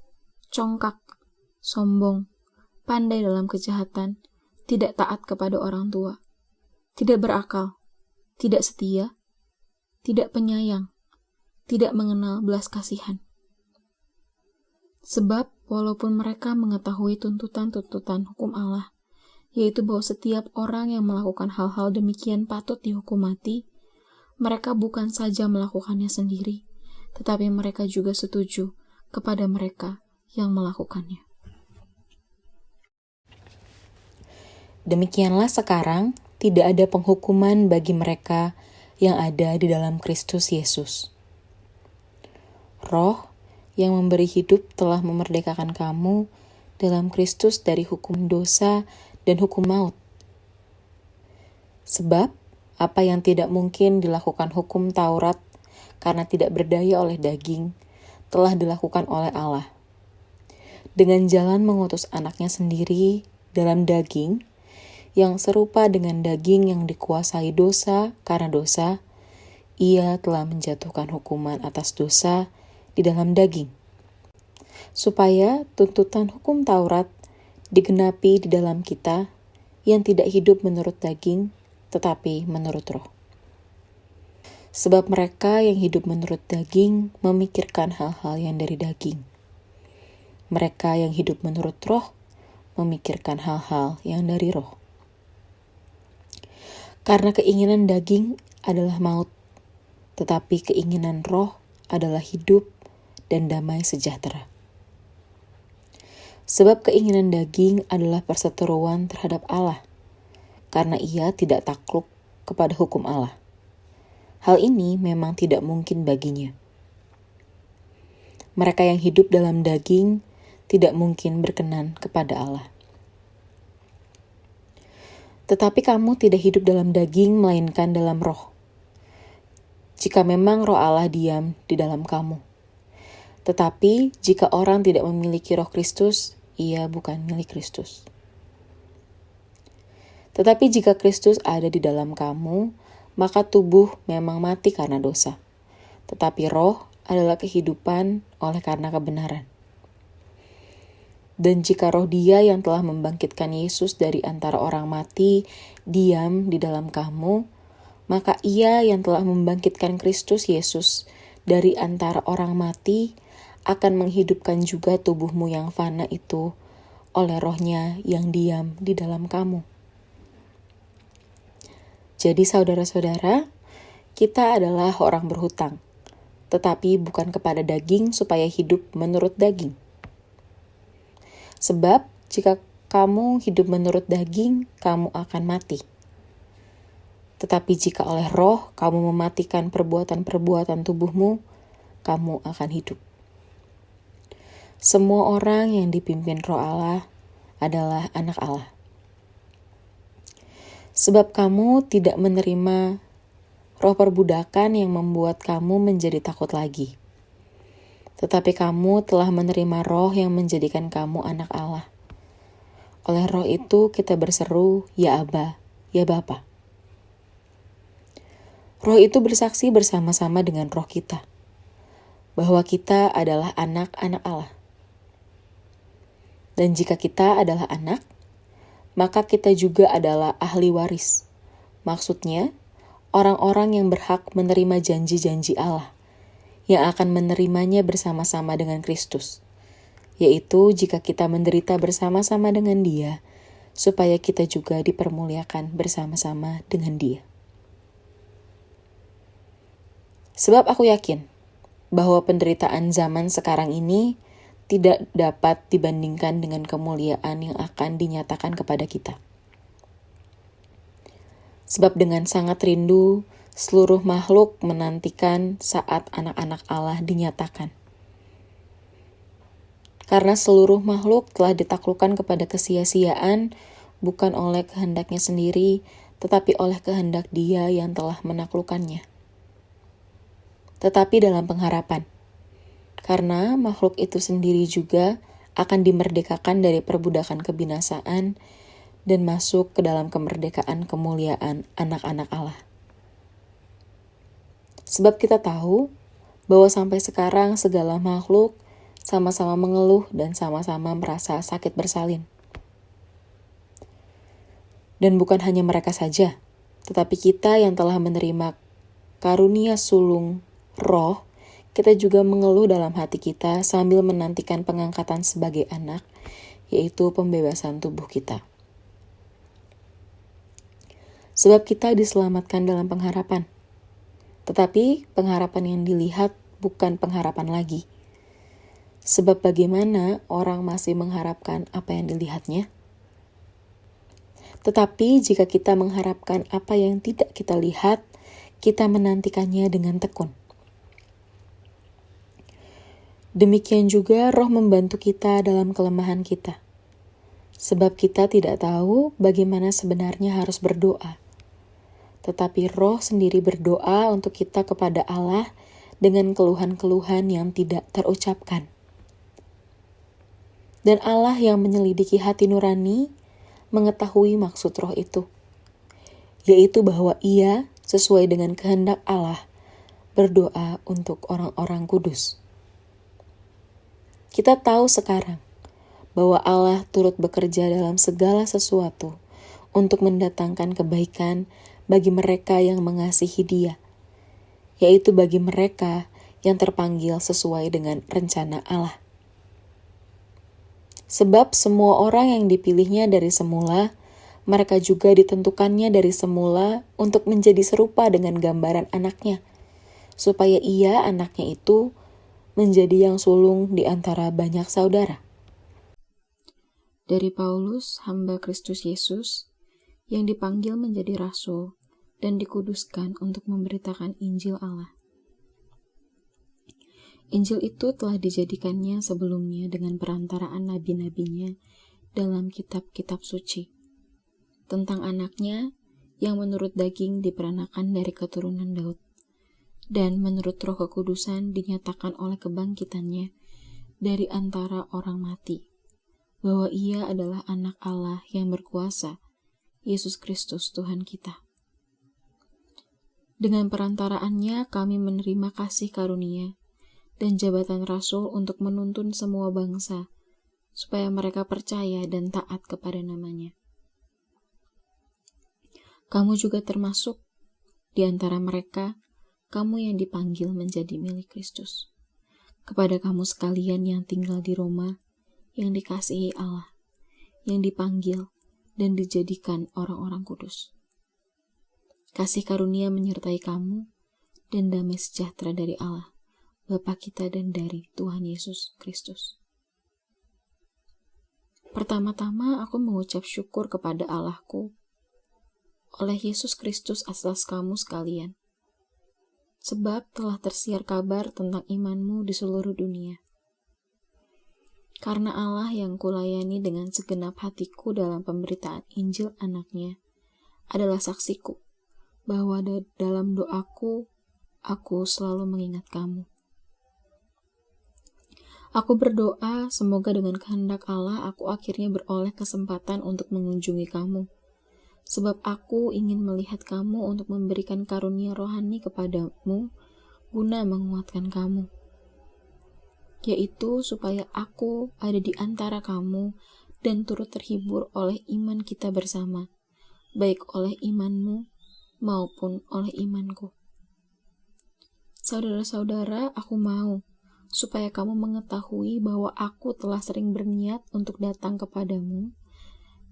congkak, sombong, pandai dalam kejahatan, tidak taat kepada orang tua, tidak berakal, tidak setia, tidak penyayang, tidak mengenal belas kasihan. Sebab walaupun mereka mengetahui tuntutan-tuntutan hukum Allah, yaitu bahwa setiap orang yang melakukan hal-hal demikian patut dihukum mati, mereka bukan saja melakukannya sendiri, tetapi mereka juga setuju kepada mereka yang melakukannya. Demikianlah sekarang tidak ada penghukuman bagi mereka yang ada di dalam Kristus Yesus. Roh yang memberi hidup telah memerdekakan kamu dalam Kristus dari hukum dosa dan hukum maut. Sebab apa yang tidak mungkin dilakukan hukum Taurat karena tidak berdaya oleh daging, telah dilakukan oleh Allah. Dengan jalan mengutus anaknya sendiri dalam daging, yang serupa dengan daging yang dikuasai dosa karena dosa, ia telah menjatuhkan hukuman atas dosa di dalam daging, supaya tuntutan hukum Taurat digenapi di dalam kita yang tidak hidup menurut daging, tetapi menurut roh. Sebab mereka yang hidup menurut daging memikirkan hal-hal yang dari daging. Mereka yang hidup menurut roh memikirkan hal-hal yang dari roh. Karena keinginan daging adalah maut, tetapi keinginan roh adalah hidup dan damai sejahtera. Sebab keinginan daging adalah perseteruan terhadap Allah, karena ia tidak takluk kepada hukum Allah. Hal ini memang tidak mungkin baginya. Mereka yang hidup dalam daging tidak mungkin berkenan kepada Allah. Tetapi kamu tidak hidup dalam daging, melainkan dalam roh. Jika memang roh Allah diam di dalam kamu. Tetapi jika orang tidak memiliki roh Kristus, ia bukan milik Kristus. Tetapi jika Kristus ada di dalam kamu, maka tubuh memang mati karena dosa. Tetapi roh adalah kehidupan oleh karena kebenaran. Dan jika roh Dia yang telah membangkitkan Yesus dari antara orang mati diam di dalam kamu, maka Ia yang telah membangkitkan Kristus Yesus dari antara orang mati akan menghidupkan juga tubuhmu yang fana itu oleh roh-Nya yang diam di dalam kamu. Jadi saudara-saudara, kita adalah orang berhutang, tetapi bukan kepada daging supaya hidup menurut daging. Sebab jika kamu hidup menurut daging, kamu akan mati. Tetapi jika oleh roh kamu mematikan perbuatan-perbuatan tubuhmu, kamu akan hidup. Semua orang yang dipimpin roh Allah adalah anak Allah. Sebab kamu tidak menerima roh perbudakan yang membuat kamu menjadi takut lagi. Tetapi kamu telah menerima roh yang menjadikan kamu anak Allah. Oleh roh itu kita berseru, ya Aba, ya Bapa. Roh itu bersaksi bersama-sama dengan roh kita, bahwa kita adalah anak-anak Allah. Dan jika kita adalah anak, maka kita juga adalah ahli waris. Maksudnya, orang-orang yang berhak menerima janji-janji Allah, yang akan menerimanya bersama-sama dengan Kristus, yaitu jika kita menderita bersama-sama dengan Dia, supaya kita juga dipermuliakan bersama-sama dengan Dia. Sebab aku yakin bahwa penderitaan zaman sekarang ini tidak dapat dibandingkan dengan kemuliaan yang akan dinyatakan kepada kita. Sebab dengan sangat rindu, seluruh makhluk menantikan saat anak-anak Allah dinyatakan. Karena seluruh makhluk telah ditaklukkan kepada kesia-siaan, bukan oleh kehendaknya sendiri, tetapi oleh kehendak Dia yang telah menaklukkannya. Tetapi dalam pengharapan, karena makhluk itu sendiri juga akan dimerdekakan dari perbudakan kebinasaan dan masuk ke dalam kemerdekaan kemuliaan anak-anak Allah. Sebab kita tahu bahwa sampai sekarang segala makhluk sama-sama mengeluh dan sama-sama merasa sakit bersalin. Dan bukan hanya mereka saja, tetapi kita yang telah menerima karunia sulung roh, kita juga mengeluh dalam hati kita sambil menantikan pengangkatan sebagai anak, yaitu pembebasan tubuh kita. Sebab kita diselamatkan dalam pengharapan. Tetapi pengharapan yang dilihat bukan pengharapan lagi. Sebab bagaimana orang masih mengharapkan apa yang dilihatnya? Tetapi jika kita mengharapkan apa yang tidak kita lihat, kita menantikannya dengan tekun. Demikian juga roh membantu kita dalam kelemahan kita. Sebab kita tidak tahu bagaimana sebenarnya harus berdoa. Tetapi roh sendiri berdoa untuk kita kepada Allah dengan keluhan-keluhan yang tidak terucapkan. Dan Allah yang menyelidiki hati nurani mengetahui maksud roh itu, yaitu bahwa Ia sesuai dengan kehendak Allah berdoa untuk orang-orang kudus. Kita tahu sekarang bahwa Allah turut bekerja dalam segala sesuatu untuk mendatangkan kebaikan bagi mereka yang mengasihi Dia, yaitu bagi mereka yang terpanggil sesuai dengan rencana Allah. Sebab semua orang yang dipilihnya dari semula, mereka juga ditentukannya dari semula untuk menjadi serupa dengan gambaran anaknya, supaya Ia, anaknya itu, menjadi yang sulung di antara banyak saudara. Dari Paulus, hamba Kristus Yesus, yang dipanggil menjadi rasul dan dikuduskan untuk memberitakan Injil Allah. Injil itu telah dijadikannya sebelumnya dengan perantaraan nabi-nabinya dalam kitab-kitab suci, tentang anaknya yang menurut daging diperanakan dari keturunan Daud, dan menurut Roh Kekudusan dinyatakan oleh kebangkitannya dari antara orang mati, bahwa ia adalah anak Allah yang berkuasa, Yesus Kristus Tuhan kita. Dengan perantaraannya kami menerima kasih karunia dan jabatan rasul untuk menuntun semua bangsa, supaya mereka percaya dan taat kepada namanya. Kamu juga termasuk di antara mereka, kamu yang dipanggil menjadi milik Kristus. Kepada kamu sekalian yang tinggal di Roma, yang dikasihi Allah, yang dipanggil dan dijadikan orang-orang kudus. Kasih karunia menyertai kamu dan damai sejahtera dari Allah, Bapa kita dan dari Tuhan Yesus Kristus. Pertama-tama aku mengucap syukur kepada Allahku oleh Yesus Kristus atas kamu sekalian, sebab telah tersiar kabar tentang imanmu di seluruh dunia. Karena Allah yang kulayani dengan segenap hatiku dalam pemberitaan Injil anaknya adalah saksiku, bahwa dalam doaku, aku selalu mengingat kamu. Aku berdoa semoga dengan kehendak Allah aku akhirnya beroleh kesempatan untuk mengunjungi kamu, sebab aku ingin melihat kamu untuk memberikan karunia rohani kepadamu guna menguatkan kamu, yaitu supaya aku ada di antara kamu dan turut terhibur oleh iman kita bersama, baik oleh imanmu maupun oleh imanku. Saudara-saudara, aku mau supaya kamu mengetahui bahwa aku telah sering berniat untuk datang kepadamu,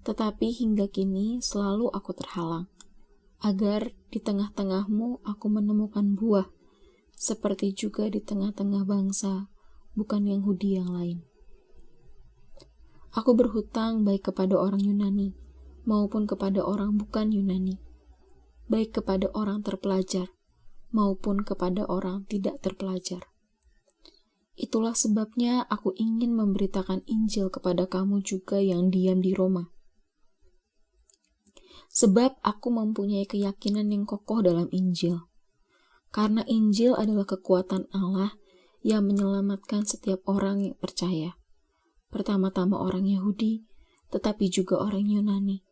tetapi hingga kini selalu aku terhalang, agar di tengah-tengahmu aku menemukan buah, seperti juga di tengah-tengah bangsa, bukan Yahudi yang lain. Aku berhutang baik kepada orang Yunani, maupun kepada orang bukan Yunani, baik kepada orang terpelajar, maupun kepada orang tidak terpelajar. Itulah sebabnya aku ingin memberitakan Injil kepada kamu juga yang diam di Roma. Sebab aku mempunyai keyakinan yang kokoh dalam Injil. Karena Injil adalah kekuatan Allah yang menyelamatkan setiap orang yang percaya. Pertama-tama orang Yahudi, tetapi juga orang Yunani.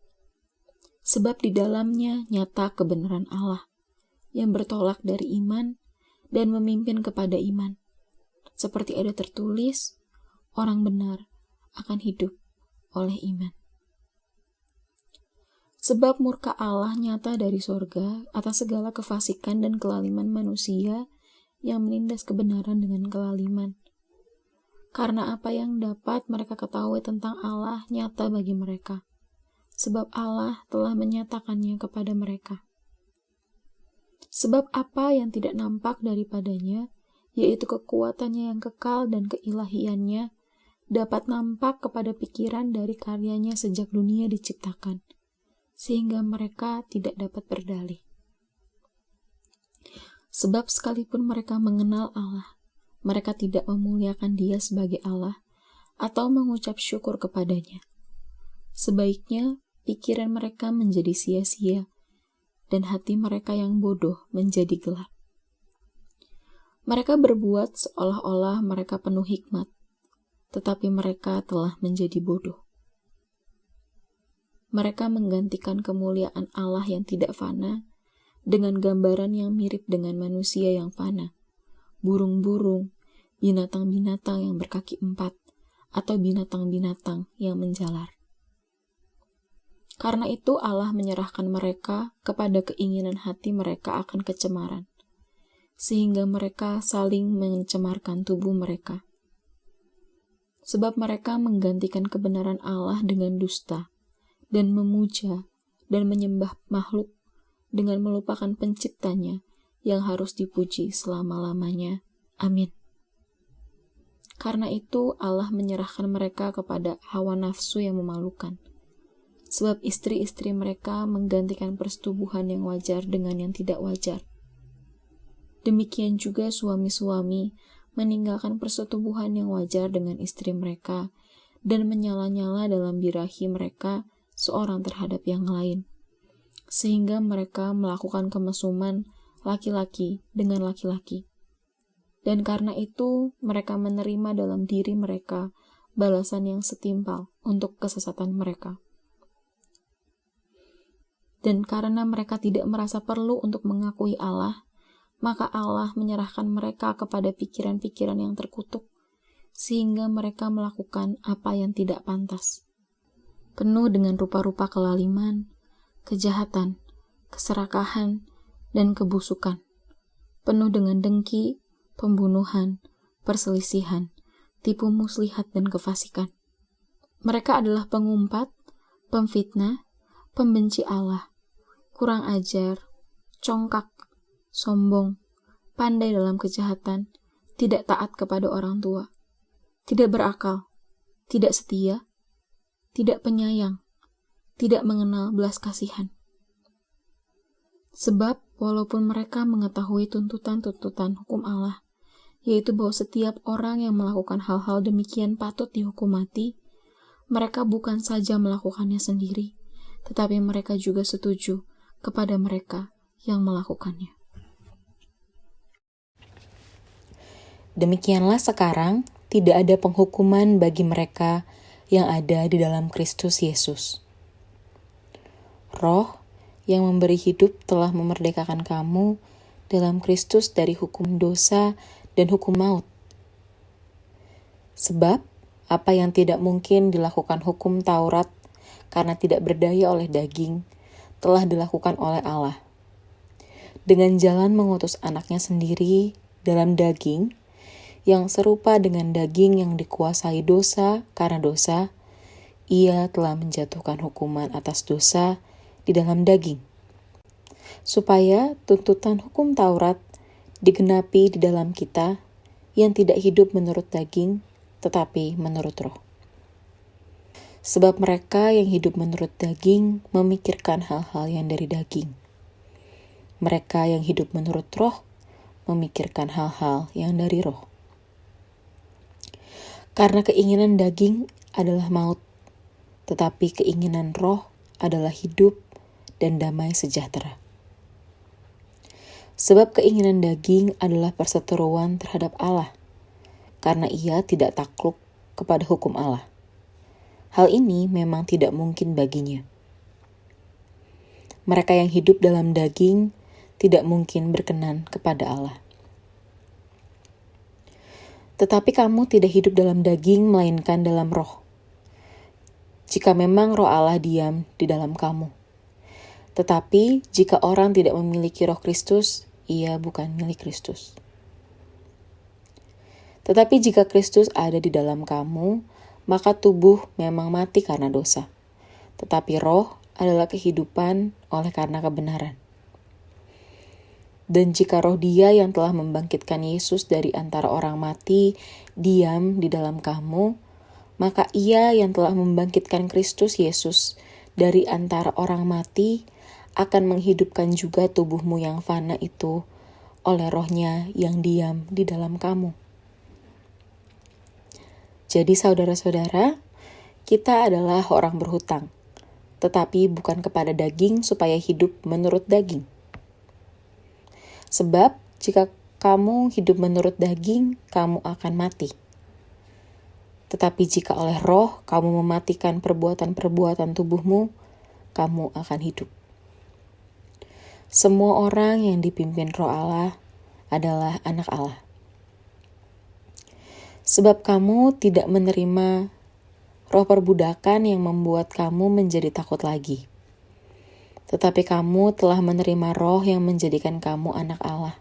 Sebab di dalamnya nyata kebenaran Allah yang bertolak dari iman dan memimpin kepada iman. Seperti ada tertulis, orang benar akan hidup oleh iman. Sebab murka Allah nyata dari sorga atas segala kefasikan dan kelaliman manusia yang menindas kebenaran dengan kelaliman. Karena apa yang dapat mereka ketahui tentang Allah nyata bagi mereka, sebab Allah telah menyatakannya kepada mereka. Sebab apa yang tidak nampak daripadanya, yaitu kekuatannya yang kekal dan keilahiannya, dapat nampak kepada pikiran dari karyanya sejak dunia diciptakan, sehingga mereka tidak dapat berdalih. Sebab sekalipun mereka mengenal Allah, mereka tidak memuliakan Dia sebagai Allah atau mengucap syukur kepadanya. Sebaiknya pikiran mereka menjadi sia-sia dan hati mereka yang bodoh menjadi gelap. Mereka berbuat seolah-olah mereka penuh hikmat, tetapi mereka telah menjadi bodoh. Mereka menggantikan kemuliaan Allah yang tidak fana dengan gambaran yang mirip dengan manusia yang fana, burung-burung, binatang-binatang yang berkaki 4, atau binatang-binatang yang menjalar. Karena itu Allah menyerahkan mereka kepada keinginan hati mereka akan kecemaran, sehingga mereka saling mencemarkan tubuh mereka. Sebab mereka menggantikan kebenaran Allah dengan dusta, dan memuja dan menyembah makhluk dengan melupakan penciptanya yang harus dipuji selama-lamanya. Amin. Karena itu Allah menyerahkan mereka kepada hawa nafsu yang memalukan. Sebab istri-istri mereka menggantikan persetubuhan yang wajar dengan yang tidak wajar. Demikian juga suami-suami meninggalkan persetubuhan yang wajar dengan istri mereka dan menyala-nyala dalam birahi mereka seorang terhadap yang lain, sehingga mereka melakukan kemesuman laki-laki dengan laki-laki. Dan karena itu, mereka menerima dalam diri mereka balasan yang setimpal untuk kesesatan mereka. Dan karena mereka tidak merasa perlu untuk mengakui Allah, maka Allah menyerahkan mereka kepada pikiran-pikiran yang terkutuk, sehingga mereka melakukan apa yang tidak pantas. Penuh dengan rupa-rupa kelaliman, kejahatan, keserakahan, dan kebusukan. Penuh dengan dengki, pembunuhan, perselisihan, tipu muslihat, dan kefasikan. Mereka adalah pengumpat, pemfitnah, pembenci Allah, kurang ajar, congkak, sombong, pandai dalam kejahatan, tidak taat kepada orang tua, tidak berakal, tidak setia, tidak penyayang, tidak mengenal belas kasihan. Sebab walaupun mereka mengetahui tuntutan-tuntutan hukum Allah, yaitu bahwa setiap orang yang melakukan hal-hal demikian patut dihukum mati, mereka bukan saja melakukannya sendiri, tetapi mereka juga setuju kepada mereka yang melakukannya. Demikianlah sekarang tidak ada penghukuman bagi mereka yang ada di dalam Kristus Yesus. Roh yang memberi hidup telah memerdekakan kamu dalam Kristus dari hukum dosa dan hukum maut. Sebab apa yang tidak mungkin dilakukan hukum Taurat karena tidak berdaya oleh daging, telah dilakukan oleh Allah. Dengan jalan mengutus anaknya sendiri dalam daging, yang serupa dengan daging yang dikuasai dosa karena dosa, ia telah menjatuhkan hukuman atas dosa di dalam daging, supaya tuntutan hukum Taurat digenapi di dalam kita yang tidak hidup menurut daging, tetapi menurut roh. Sebab mereka yang hidup menurut daging memikirkan hal-hal yang dari daging. Mereka yang hidup menurut roh memikirkan hal-hal yang dari roh. Karena keinginan daging adalah maut, tetapi keinginan roh adalah hidup dan damai sejahtera. Sebab keinginan daging adalah perseteruan terhadap Allah, karena ia tidak takluk kepada hukum Allah. Hal ini memang tidak mungkin baginya. Mereka yang hidup dalam daging tidak mungkin berkenan kepada Allah. Tetapi kamu tidak hidup dalam daging, melainkan dalam roh. Jika memang roh Allah diam di dalam kamu. Tetapi jika orang tidak memiliki roh Kristus, ia bukan milik Kristus. Tetapi jika Kristus ada di dalam kamu, maka tubuh memang mati karena dosa, tetapi roh adalah kehidupan oleh karena kebenaran. Dan jika roh Dia yang telah membangkitkan Yesus dari antara orang mati diam di dalam kamu, maka Ia yang telah membangkitkan Kristus Yesus dari antara orang mati akan menghidupkan juga tubuhmu yang fana itu oleh roh-Nya yang diam di dalam kamu. Jadi saudara-saudara, kita adalah orang berhutang, tetapi bukan kepada daging supaya hidup menurut daging. Sebab jika kamu hidup menurut daging, kamu akan mati. Tetapi jika oleh roh kamu mematikan perbuatan-perbuatan tubuhmu, kamu akan hidup. Semua orang yang dipimpin roh Allah adalah anak Allah. Sebab kamu tidak menerima roh perbudakan yang membuat kamu menjadi takut lagi. Tetapi kamu telah menerima roh yang menjadikan kamu anak Allah.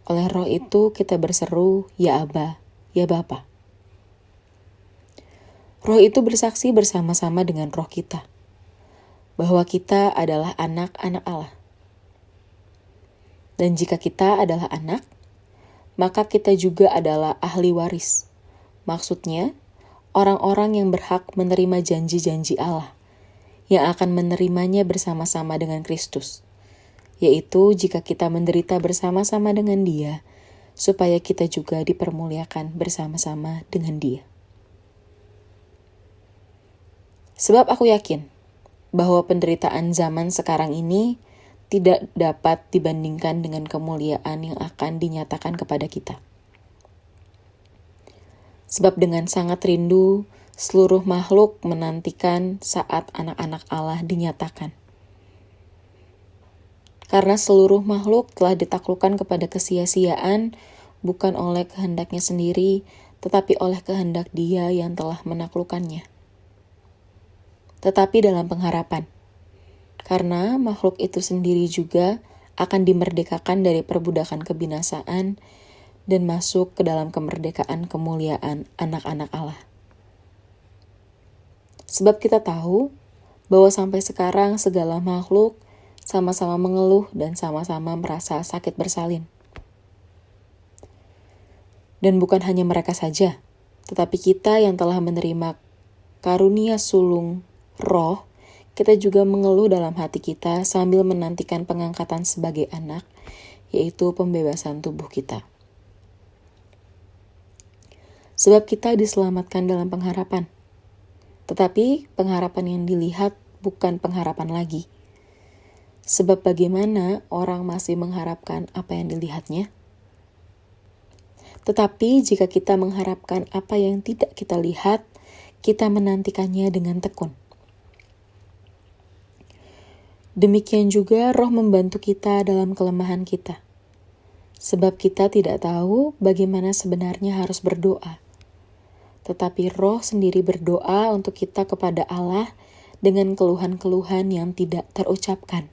Oleh roh itu kita berseru, ya Aba, ya Bapa. Roh itu bersaksi bersama-sama dengan roh kita, bahwa kita adalah anak-anak Allah. Dan jika kita adalah anak, maka kita juga adalah ahli waris. Maksudnya, orang-orang yang berhak menerima janji-janji Allah, yang akan menerimanya bersama-sama dengan Kristus, yaitu jika kita menderita bersama-sama dengan Dia, supaya kita juga dipermuliakan bersama-sama dengan Dia. Sebab aku yakin, bahwa penderitaan zaman sekarang ini tidak dapat dibandingkan dengan kemuliaan yang akan dinyatakan kepada kita. Sebab dengan sangat rindu, seluruh makhluk menantikan saat anak-anak Allah dinyatakan. Karena seluruh makhluk telah ditaklukkan kepada kesia-siaan, bukan oleh kehendaknya sendiri, tetapi oleh kehendak Dia yang telah menaklukkannya. Tetapi dalam pengharapan, karena makhluk itu sendiri juga akan dimerdekakan dari perbudakan kebinasaan dan masuk ke dalam kemerdekaan kemuliaan anak-anak Allah. Sebab kita tahu bahwa sampai sekarang segala makhluk sama-sama mengeluh dan sama-sama merasa sakit bersalin. Dan bukan hanya mereka saja, tetapi kita yang telah menerima karunia sulung roh, kita juga mengeluh dalam hati kita sambil menantikan pengangkatan sebagai anak, yaitu pembebasan tubuh kita. Sebab kita diselamatkan dalam pengharapan. Tetapi pengharapan yang dilihat bukan pengharapan lagi. Sebab bagaimana orang masih mengharapkan apa yang dilihatnya? Tetapi jika kita mengharapkan apa yang tidak kita lihat, kita menantikannya dengan tekun. Demikian juga Roh membantu kita dalam kelemahan kita. Sebab kita tidak tahu bagaimana sebenarnya harus berdoa. Tetapi Roh sendiri berdoa untuk kita kepada Allah dengan keluhan-keluhan yang tidak terucapkan.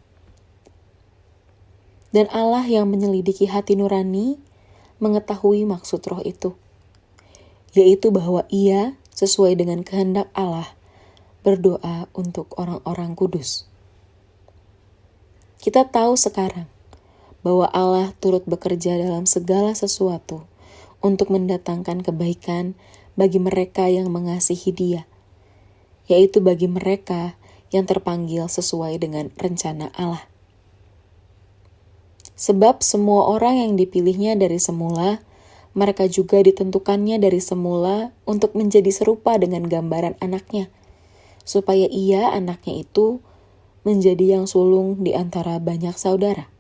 Dan Allah yang menyelidiki hati nurani mengetahui maksud Roh itu, yaitu bahwa Ia sesuai dengan kehendak Allah berdoa untuk orang-orang kudus. Kita tahu sekarang bahwa Allah turut bekerja dalam segala sesuatu untuk mendatangkan kebaikan bagi mereka yang mengasihi Dia, yaitu bagi mereka yang terpanggil sesuai dengan rencana Allah. Sebab semua orang yang dipilihnya dari semula, mereka juga ditentukannya dari semula untuk menjadi serupa dengan gambaran anaknya, supaya ia, anaknya itu, menjadi yang sulung di antara banyak saudara.